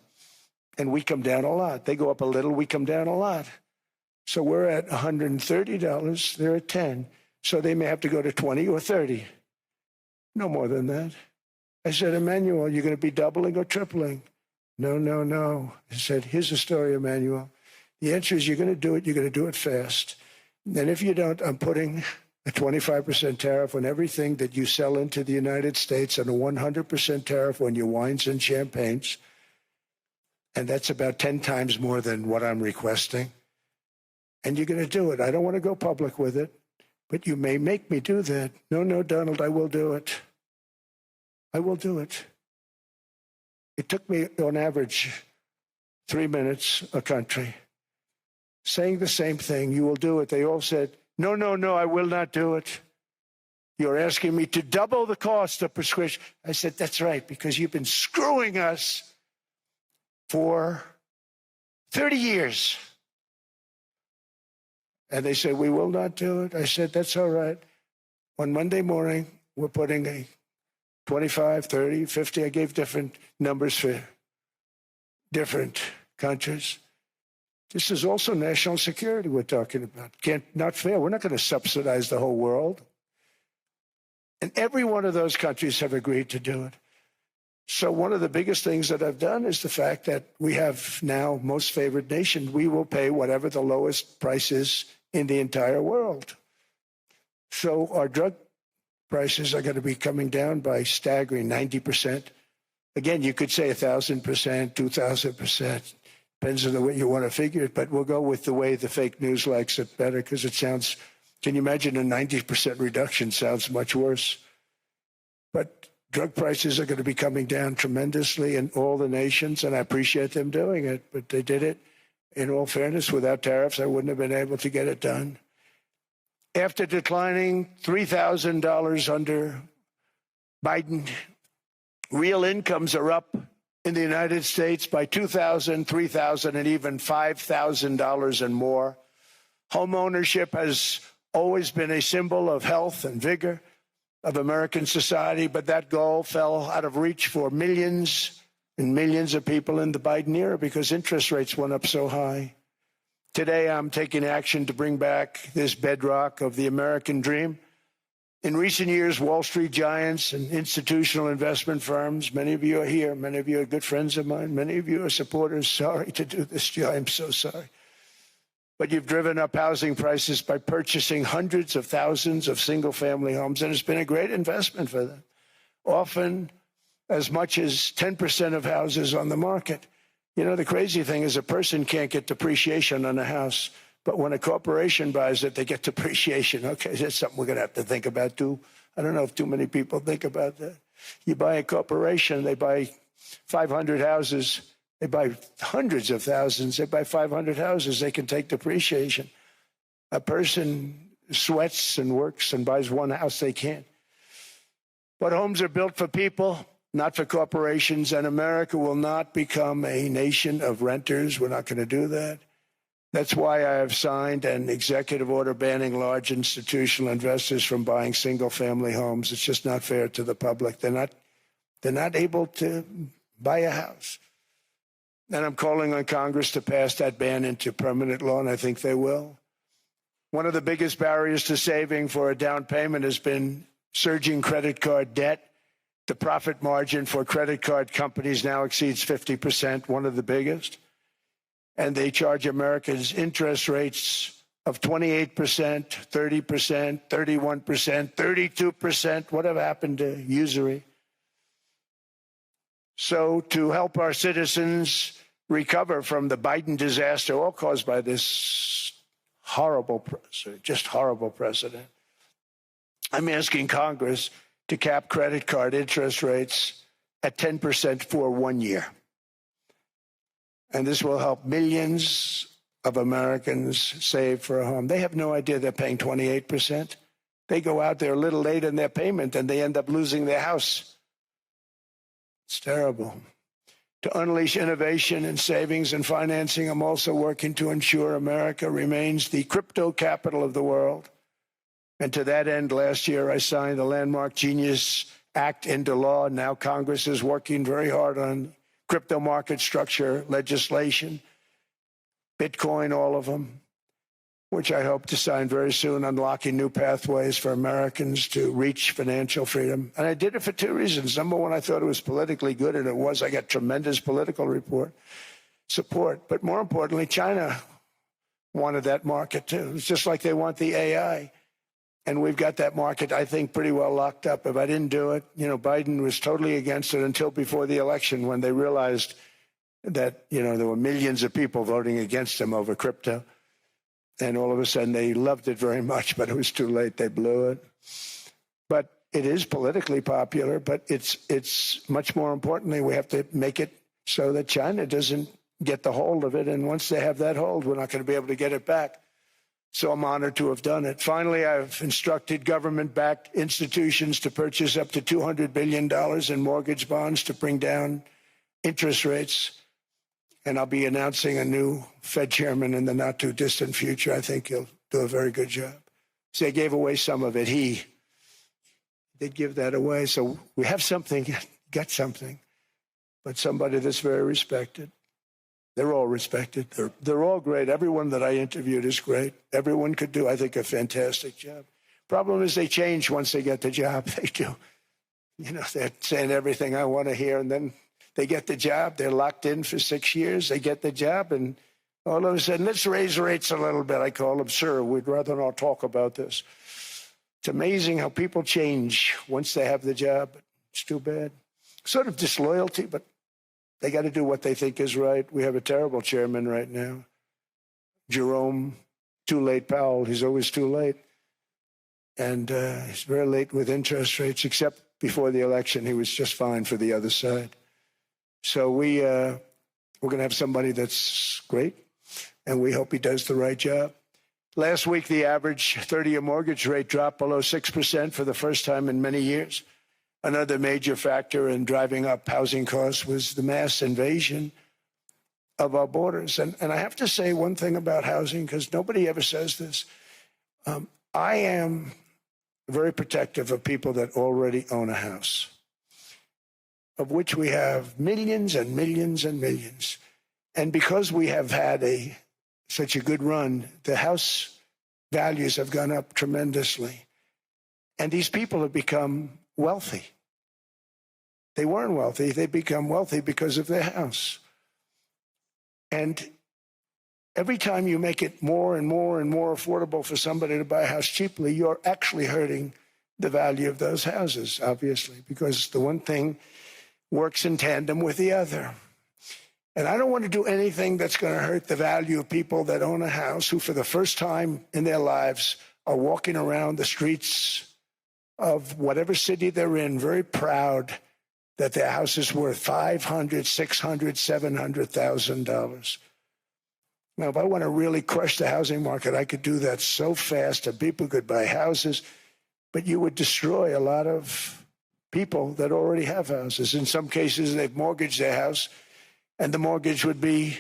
and we come down a lot. They go up a little, we come down a lot. So we're at $130, they're at 10. So they may have to go to 20 or 30. No more than that. I said, Emmanuel, you're going to be doubling or tripling? No, no, no. I said, here's the story, Emmanuel. The answer is you're going to do it. You're going to do it fast. And if you don't, I'm putting a 25% tariff on everything that you sell into the United States and a 100% tariff on your wines and champagnes. And that's about 10 times more than what I'm requesting. And you're going to do it. I don't want to go public with it, but you may make me do that. No, no, Donald, I will do it. I will do it. It took me, on average, 3 minutes a country, saying the same thing. You will do it. They all said, no, no, no, I will not do it. You're asking me to double the cost of prescription. I said, that's right, because you've been screwing us for 30 years. And they said, we will not do it. I said, that's all right. On Monday morning, we're putting a 25, 30, 50. I gave different numbers for different countries. This is also national security we're talking about. Not fair. We're not going to subsidize the whole world. And every one of those countries have agreed to do it. So one of the biggest things that I've done is the fact that we have now most favored nation. We will pay whatever the lowest price is in the entire world. So our drug prices are going to be coming down by staggering 90%. Again, you could say 1,000%, 2,000%. Depends on the way you want to figure it, but we'll go with the way the fake news likes it better because it sounds, can you imagine a 90% reduction sounds much worse. But drug prices are going to be coming down tremendously in all the nations, and I appreciate them doing it, but they did it. In all fairness, without tariffs, I wouldn't have been able to get it done. After declining $3,000 under Biden, real incomes are up in the United States by $2,000, $3,000, and even $5,000 and more. Home ownership has always been a symbol of health and vigor of American society, but that goal fell out of reach for millions and millions of people in the Biden era because interest rates went up so high. Today, I'm taking action to bring back this bedrock of the American dream. In recent years, Wall Street giants and institutional investment firms, many of you are here, many of you are good friends of mine, many of you are supporters. Sorry to do this to you, I'm so sorry. But you've driven up housing prices by purchasing hundreds of thousands of single-family homes, and it's been a great investment for them. Often as much as 10% of houses on the market. You know, the crazy thing is a person can't get depreciation on a house, but when a corporation buys it, they get depreciation. Okay, that's something we're going to have to think about too. I don't know if too many people think about that. You buy a corporation, they buy 500 houses, they buy hundreds of thousands, they buy 500 houses, they can take depreciation. A person sweats and works and buys one house they can. But homes are built for people, not for corporations, and America will not become a nation of renters. We're not going to do that. That's why I have signed an executive order banning large institutional investors from buying single-family homes. It's just not fair to the public. They're not able to buy a house. And I'm calling on Congress to pass that ban into permanent law, and I think they will. One of the biggest barriers to saving for a down payment has been surging credit card debt. The profit margin for credit card companies now exceeds 50%, one of the biggest. And they charge Americans interest rates of 28%, 30%, 31%, 32%. Whatever happened to usury? So to help our citizens recover from the Biden disaster, all caused by this horrible precedent, I'm asking Congress to cap credit card interest rates at 10% for 1 year. And this will help millions of Americans save for a home. They have no idea they're paying 28%. They go out there a little late in their payment and they end up losing their house. It's terrible. To unleash innovation in savings and financing, I'm also working to ensure America remains the crypto capital of the world. And to that end, last year, I signed the landmark Genius Act into law. Now Congress is working very hard on crypto market structure legislation, Bitcoin, all of them, which I hope to sign very soon, unlocking new pathways for Americans to reach financial freedom. And I did it for two reasons. Number one, I thought it was politically good, and it was. I got tremendous political support. But more importantly, China wanted that market too. It's just like they want the AI. And we've got that market, I think, pretty well locked up. If I didn't do it, Biden was totally against it until before the election when they realized that, there were millions of people voting against him over crypto. And all of a sudden they loved it very much, but it was too late. They blew it. But it is politically popular, but it's much more importantly, we have to make it so that China doesn't get the hold of it. And once they have that hold, we're not going to be able to get it back. So I'm honored to have done it. Finally, I've instructed government-backed institutions to purchase up to $200 billion in mortgage bonds to bring down interest rates. And I'll be announcing a new Fed chairman in the not-too-distant future. I think he'll do a very good job. So they gave away some of it. He did give that away. So we have something, got something, but somebody that's very respected. They're all respected. They're all great. Everyone that I interviewed is great. Everyone could do, I think, a fantastic job. Problem is they change once they get the job. They do. They're saying everything I want to hear, and then they get the job. They're locked in for 6 years. They get the job, and all of a sudden, let's raise rates a little bit. I call them, sir, we'd rather not talk about this. It's amazing how people change once they have the job. It's too bad. Sort of disloyalty, but they got to do what they think is right. We have a terrible chairman right now. Jerome, too late Powell. He's always too late. And he's very late with interest rates, except before the election. He was just fine for the other side. So we're going to have somebody that's great, and we hope he does the right job. Last week, the average 30-year mortgage rate dropped below 6% for the first time in many years. Another major factor in driving up housing costs was the mass invasion of our borders. And I have to say one thing about housing, because nobody ever says this. I am very protective of people that already own a house, of which we have millions and millions and millions. And because we have had such a good run, the house values have gone up tremendously. And these people have become wealthy. They weren't wealthy. They become wealthy because of their house. And every time you make it more and more and more affordable for somebody to buy a house cheaply, you're actually hurting the value of those houses, obviously, because the one thing works in tandem with the other. And I don't want to do anything that's going to hurt the value of people that own a house who, for the first time in their lives, are walking around the streets of whatever city they're in, very proud that their house is worth $500,000, $600,000, $700,000. Now, if I want to really crush the housing market, I could do that so fast and people could buy houses, but you would destroy a lot of people that already have houses. In some cases, they've mortgaged their house and the mortgage would be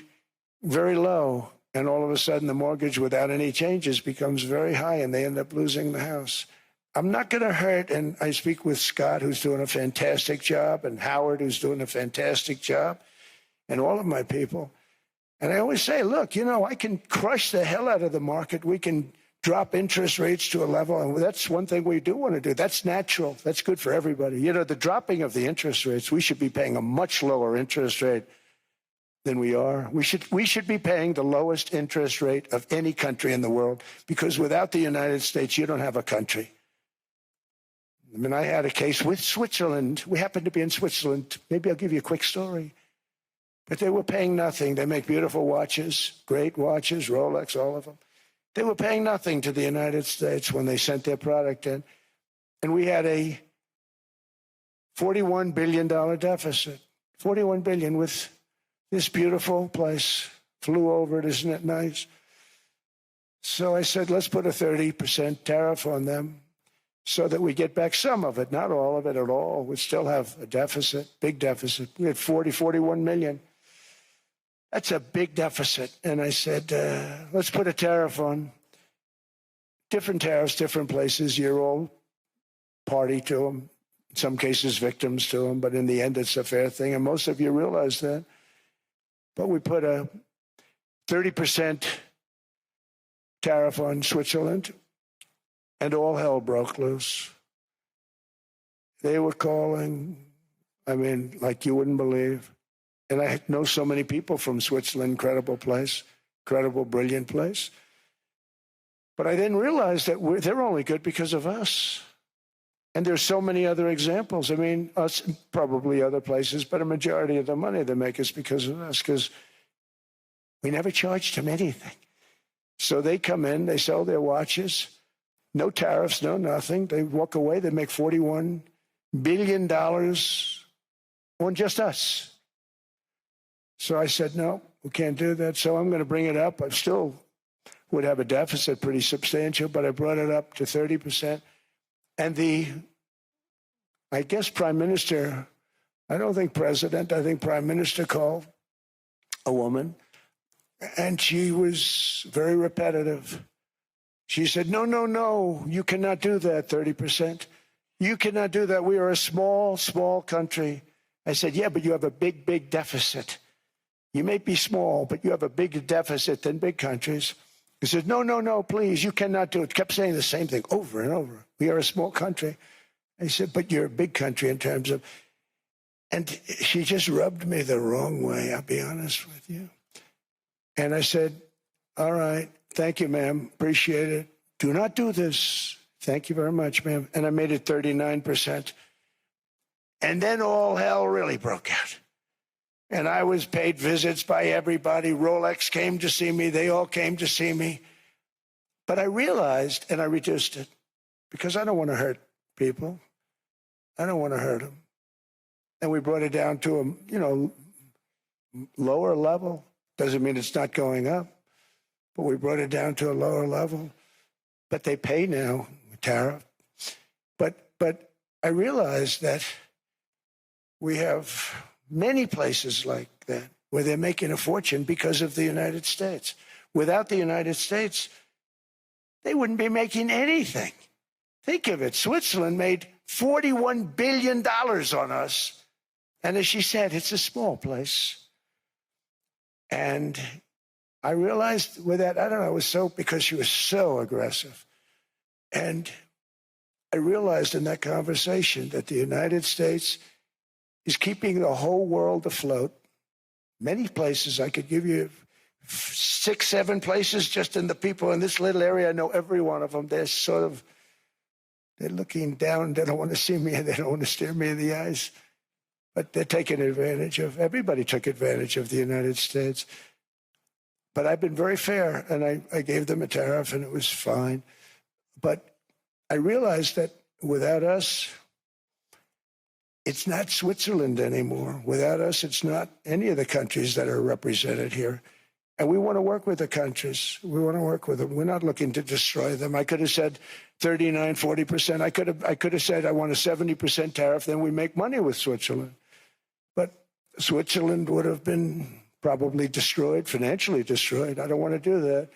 very low. And all of a sudden, the mortgage without any changes becomes very high and they end up losing the house. I'm not going to hurt, and I speak with Scott, who's doing a fantastic job, and Howard, who's doing a fantastic job, and all of my people. And I always say, look, you know, I can crush the hell out of the market. We can drop interest rates to a level, and that's one thing we do want to do. That's natural. That's good for everybody. You know, the dropping of the interest rates, we should be paying a much lower interest rate than we are. We should be paying the lowest interest rate of any country in the world, because without the United States, you don't have a country. I mean, I had a case with Switzerland. We happened to be in Switzerland. Maybe I'll give you a quick story. But they were paying nothing. They make beautiful watches, great watches, Rolex, all of them. They were paying nothing to the United States when they sent their product in. And we had a $41 billion deficit. $41 billion with this beautiful place. Flew over it, isn't it nice? So I said, let's put a 30% tariff on them, so that we get back some of it, not all of it at all. We still have a deficit, big deficit. We had 41 million. That's a big deficit. And I said, let's put a tariff on. Different tariffs, different places. You're all party to them. In some cases, victims to them. But in the end, it's a fair thing. And most of you realize that. But we put a 30% tariff on Switzerland. And all hell broke loose. They were calling, I mean, like you wouldn't believe. And I know so many people from Switzerland, incredible place, incredible, brilliant place. But I didn't realize that they're only good because of us. And there's so many other examples. I mean, us, probably other places, but a majority of the money they make is because of us, because we never charged them anything. So they come in, they sell their watches. No tariffs, no nothing. They walk away. They make $41 billion on just us. So I said, no, we can't do that. So I'm going to bring it up. I still would have a deficit pretty substantial, but I brought it up to 30%. And I guess Prime Minister, I don't think President, I think Prime Minister called a woman, and she was very repetitive. She said, no, no, no, you cannot do that, 30%. You cannot do that. We are a small, small country. I said, yeah, but you have a big, big deficit. You may be small, but you have a bigger deficit than big countries. He said, no, no, no, please, you cannot do it. Kept saying the same thing over and over. We are a small country. I said, but you're a big country in terms of, and she just rubbed me the wrong way, I'll be honest with you. And I said, all right. Thank you, ma'am. Appreciate it. Do not do this. Thank you very much, ma'am. And I made it 39%. And then all hell really broke out. And I was paid visits by everybody. Rolex came to see me. They all came to see me. But I realized, and I reduced it, because I don't want to hurt people. I don't want to hurt them. And we brought it down to a, lower level. Doesn't mean it's not going up. But we brought it down to a lower level. But they pay now, tariff. But I realized that we have many places like that where they're making a fortune because of the United States. Without the United States, they wouldn't be making anything. Think of it. Switzerland made $41 billion on us. And as she said, it's a small place. And I realized with that, I don't know, it was so, because she was so aggressive. And I realized in that conversation that the United States is keeping the whole world afloat. Many places, I could give you 6, 7 places just in the people in this little area. I know every one of them. They're looking down. They don't want to see me, and they don't want to stare me in the eyes. But they're taking advantage of, everybody took advantage of the United States. But I've been very fair, and I gave them a tariff, and it was fine. But I realized that without us, it's not Switzerland anymore. Without us, it's not any of the countries that are represented here. And we want to work with the countries. We want to work with them. We're not looking to destroy them. I could have said 39, 40%. I could have said I want a 70% tariff, then we make money with Switzerland. But Switzerland would have been probably destroyed, financially destroyed. I don't want to do that.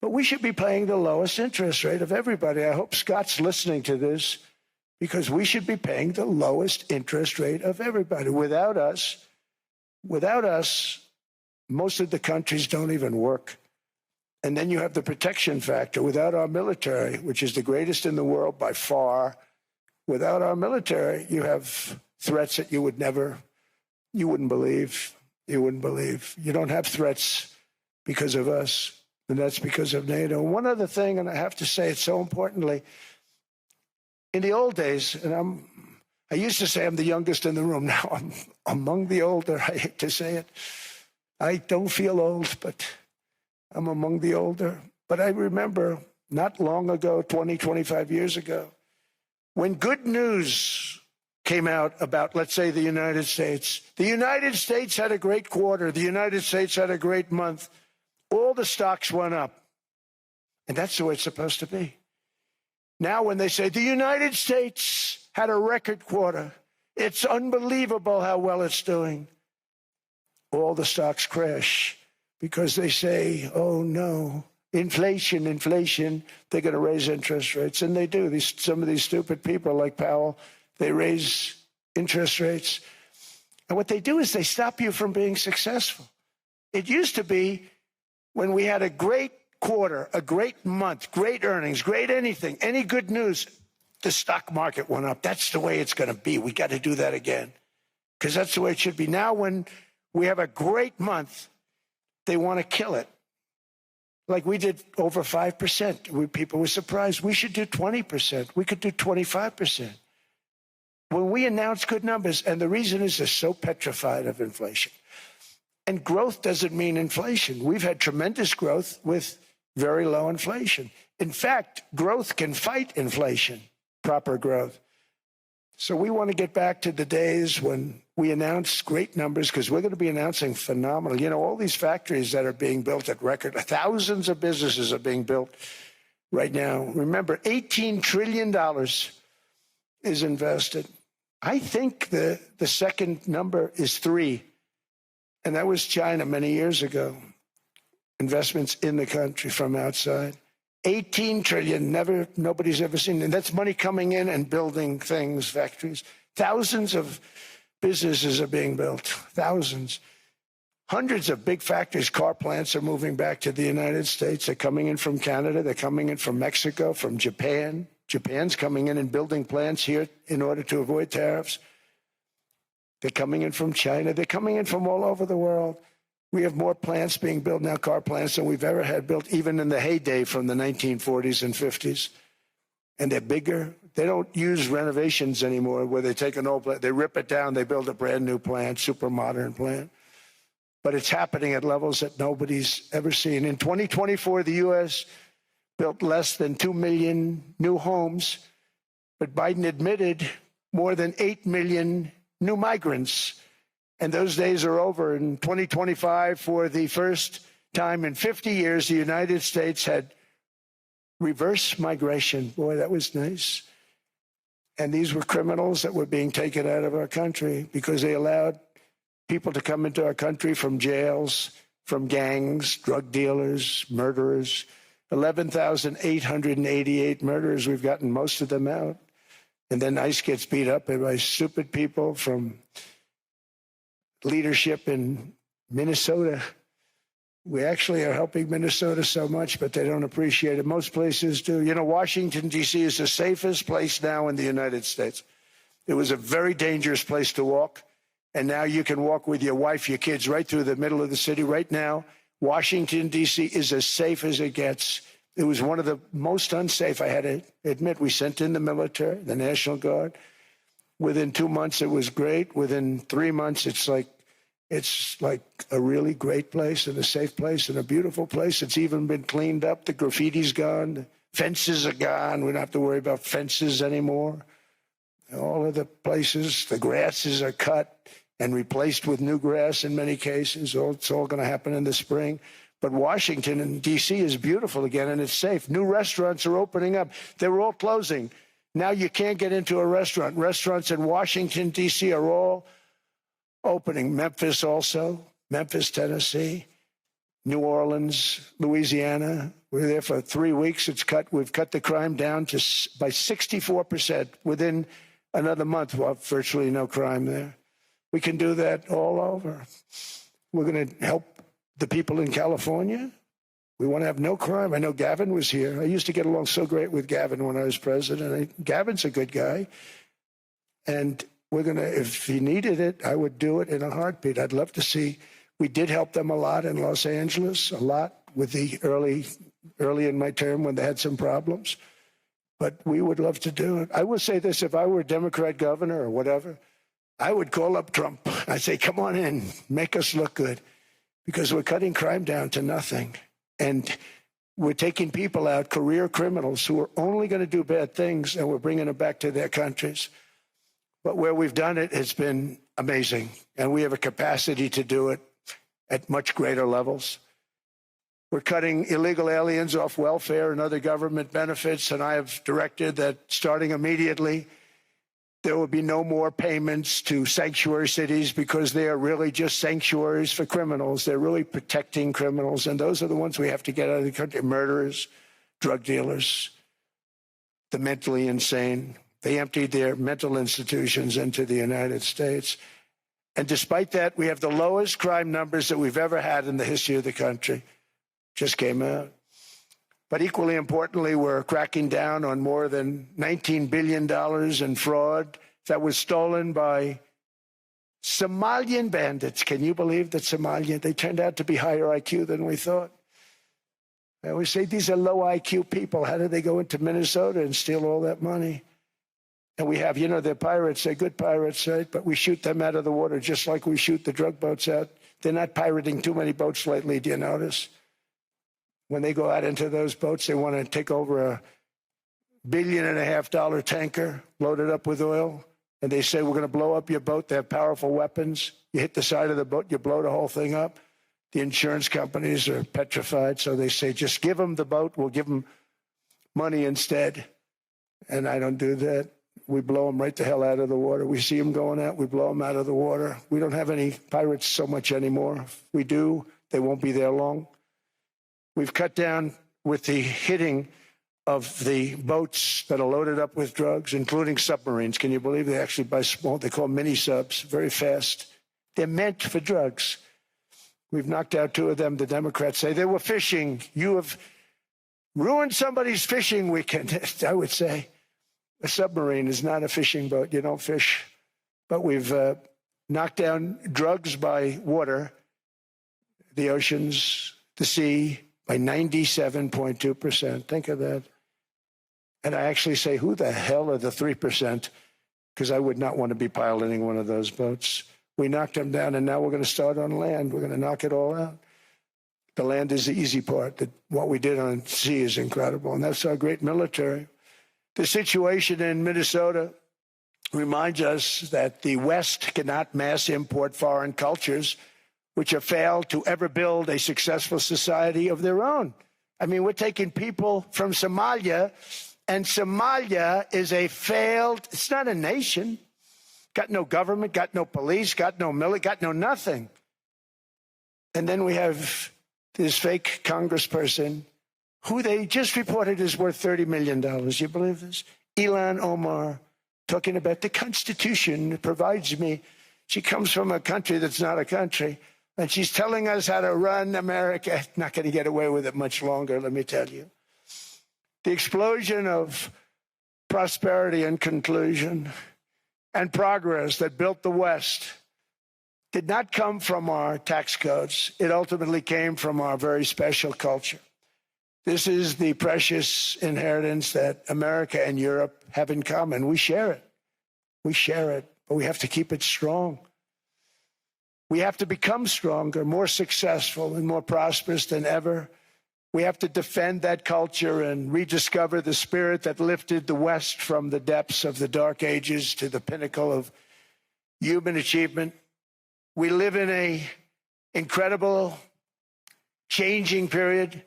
But we should be paying the lowest interest rate of everybody. I hope Scott's listening to this, because we should be paying the lowest interest rate of everybody. Without us, most of the countries don't even work. And then you have the protection factor. Without our military, which is the greatest in the world by far, without our military, you have threats that you wouldn't believe. You wouldn't believe. You don't have threats because of us, and that's because of NATO. One other thing, and I have to say it so importantly, in the old days, and I used to say I'm the youngest in the room. Now I'm among the older. I hate to say it. I don't feel old, but I'm among the older. But I remember not long ago, 20, 25 years ago, when good news came out about, let's say, the United States. The United States had a great quarter. The United States had a great month. All the stocks went up. And that's the way it's supposed to be. Now when they say the United States had a record quarter, it's unbelievable how well it's doing, all the stocks crash because they say, oh no, inflation, they're going to raise interest rates. And they do. Some of these stupid people like Powell, they raise interest rates. And what they do is they stop you from being successful. It used to be when we had a great quarter, a great month, great earnings, great anything, any good news, the stock market went up. That's the way it's going to be. We got to do that again because that's the way it should be. Now when we have a great month, they want to kill it. Like we did over 5%. People were surprised. We should do 20%. We could do 25%. When we announce good numbers, and the reason is they're so petrified of inflation. And growth doesn't mean inflation. We've had tremendous growth with very low inflation. In fact, growth can fight inflation, proper growth. So we want to get back to the days when we announce great numbers, because we're going to be announcing phenomenal. You know, all these factories that are being built at record, thousands of businesses are being built right now. Remember, $18 trillion is invested. I think the second number is 3, and that was China many years ago. Investments in the country from outside. 18 trillion, nobody's ever seen. And that's money coming in and building things, factories. Thousands of businesses are being built, thousands. Hundreds of big factories, car plants are moving back to the United States. They're coming in from Canada. They're coming in from Mexico, from Japan. Japan's coming in and building plants here in order to avoid tariffs. They're coming in from China. They're coming in from all over the world. We have more plants being built now, car plants, than we've ever had built, even in the heyday from the 1940s and 50s. And they're bigger. They don't use renovations anymore where they take an old plant, they rip it down, they build a brand new plant, super modern plant. But it's happening at levels that nobody's ever seen. In 2024, the U.S. built less than 2 million new homes, but Biden admitted more than 8 million new migrants. And those days are over. In 2025, for the first time in 50 years, the United States had reverse migration. Boy, that was nice. And these were criminals that were being taken out of our country because they allowed people to come into our country from jails, from gangs, drug dealers, murderers. 11,888 murderers. We've gotten most of them out. And then ICE gets beat up by stupid people from leadership in Minnesota. We actually are helping Minnesota so much, but they don't appreciate it. Most places do. You know, Washington, D.C. is the safest place now in the United States. It was a very dangerous place to walk, and now you can walk with your wife, your kids, right through the middle of the city. Right now, Washington, D.C. is as safe as it gets. It was one of the most unsafe, I had to admit. We sent in the military, the National Guard. Within 2 months, it was great. Within 3 months, it's like a really great place and a safe place and a beautiful place. It's even been cleaned up. The graffiti's gone. The fences are gone. We don't have to worry about fences anymore. All of the places, the grasses are cut. and replaced with new grass in many cases. It's all going to happen in the spring. But Washington and D.C. is beautiful again, and it's safe. New restaurants are opening up. They were all closing. Now you can't get into a restaurant. Restaurants in Washington, D.C. are all opening. Memphis also, Memphis, Tennessee, New Orleans, Louisiana. We were there for 3 weeks. We've cut the crime down by 64%. Within another month, we'll have virtually no crime there. We can do that all over. We're going to help the people in California. We want to have no crime. I know Gavin was here. I used to get along so great with Gavin when I was president. Gavin's a good guy. And we're going to, if he needed it, I would do it in a heartbeat. I'd love to see. We did help them a lot in Los Angeles, a lot with the early in my term when they had some problems. But we would love to do it. I will say this, if I were a Democrat governor or whatever, I would call up Trump. I'd say, come on in, make us look good. Because we're cutting crime down to nothing. And we're taking people out, career criminals who are only going to do bad things, and we're bringing them back to their countries. But where we've done it, it's been amazing. And we have a capacity to do it at much greater levels. We're cutting illegal aliens off welfare and other government benefits, and I have directed that starting immediately, there will be no more payments to sanctuary cities because they are really just sanctuaries for criminals. They're really protecting criminals, and those are the ones we have to get out of the country. Murderers, drug dealers, the mentally insane. They emptied their mental institutions into the United States. And despite that, we have the lowest crime numbers that we've ever had in the history of the country. Just came out. But equally importantly, we're cracking down on more than $19 billion in fraud that was stolen by Somalian bandits. Can you believe that they turned out to be higher IQ than we thought? I always say these are low IQ people. How did they go into Minnesota and steal all that money? And we have, they're pirates. They're good pirates, right? But we shoot them out of the water just like we shoot the drug boats out. They're not pirating too many boats lately, do you notice? When they go out into those boats, they want to take over $1.5 billion tanker loaded up with oil. And they say, we're going to blow up your boat. They have powerful weapons. You hit the side of the boat, you blow the whole thing up. The insurance companies are petrified. So they say, just give them the boat. We'll give them money instead. And I don't do that. We blow them right the hell out of the water. We see them going out. We blow them out of the water. We don't have any pirates so much anymore. If we do, they won't be there long. We've cut down with the hitting of the boats that are loaded up with drugs, including submarines. Can you believe they actually buy small, they call mini subs, very fast. They're meant for drugs. We've knocked out 2 of them. The Democrats say they were fishing. You have ruined somebody's fishing weekend. I would say a submarine is not a fishing boat. You don't fish. But we've knocked down drugs by water, the oceans, the sea, by 97.2%. Think of that. And I actually say, who the hell are the 3%? Because I would not want to be piloting one of those boats. We knocked them down, and now we're going to start on land. We're going to knock it all out. The land is the easy part. What we did on sea is incredible, and that's our great military. The situation in Minnesota reminds us that the West cannot mass import foreign cultures which have failed to ever build a successful society of their own. I mean, we're taking people from Somalia, and Somalia is a failed, it's not a nation. Got no government, got no police, got no military, got no nothing. And then we have this fake congressperson who they just reported is worth $30 million. You believe this? Ilhan Omar, talking about the Constitution provides me. She comes from a country that's not a country. And she's telling us how to run America. Not going to get away with it much longer, let me tell you. The explosion of prosperity and conclusion and progress that built the West did not come from our tax codes. It ultimately came from our very special culture. This is the precious inheritance that America and Europe have in common. We share it. We share it, but we have to keep it strong. We have to become stronger, more successful, and more prosperous than ever. We have to defend that culture and rediscover the spirit that lifted the West from the depths of the Dark Ages to the pinnacle of human achievement. We live in a incredible, changing period.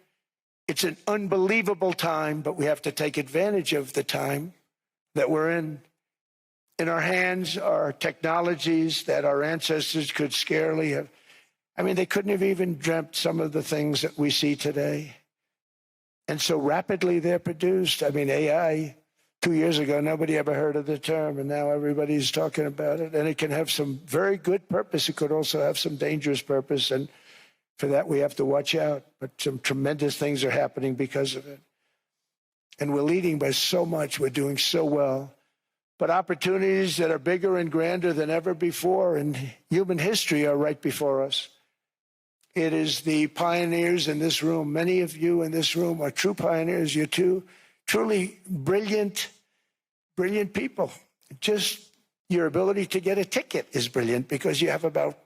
It's an unbelievable time, but we have to take advantage of the time that we're in. In our hands are technologies that our ancestors could scarcely have. I mean, they couldn't have even dreamt some of the things that we see today. And so rapidly they're produced. I mean, AI, 2 years ago, nobody ever heard of the term, and now everybody's talking about it. And it can have some very good purpose. It could also have some dangerous purpose. And for that, we have to watch out. But some tremendous things are happening because of it. And we're leading by so much. We're doing so well. But opportunities that are bigger and grander than ever before in human history are right before us. It is the pioneers in this room. Many of you in this room are true pioneers. You're truly brilliant people. Just your ability to get a ticket is brilliant because you have about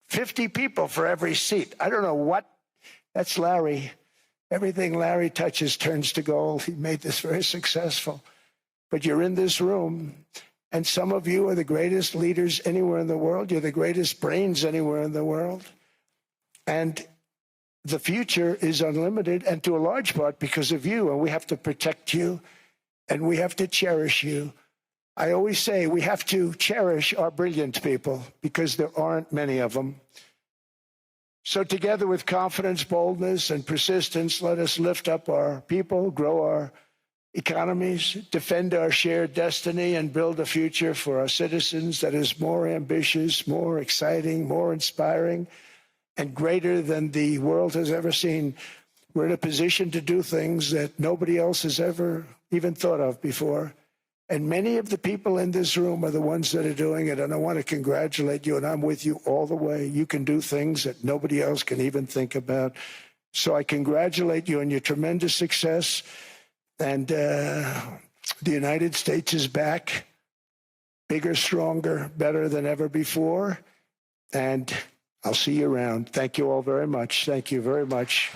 50 people for every seat. I don't know what. That's Larry. Everything Larry touches turns to gold. He made this very successful. But you're in this room, and some of you are the greatest leaders anywhere in the world. You're the greatest brains anywhere in the world. And the future is unlimited, and to a large part because of you. And we have to protect you, and we have to cherish you. I always say we have to cherish our brilliant people because there aren't many of them. So together with confidence, boldness, and persistence, let us lift up our people, grow our economies, defend our shared destiny, and build a future for our citizens that is more ambitious, more exciting, more inspiring, and greater than the world has ever seen. We're in a position to do things that nobody else has ever even thought of before. And many of the people in this room are the ones that are doing it. And I want to congratulate you, and I'm with you all the way. You can do things that nobody else can even think about. So I congratulate you on your tremendous success. And the United States is back, bigger, stronger, better than ever before. And I'll see you around. Thank you all very much. Thank you very much.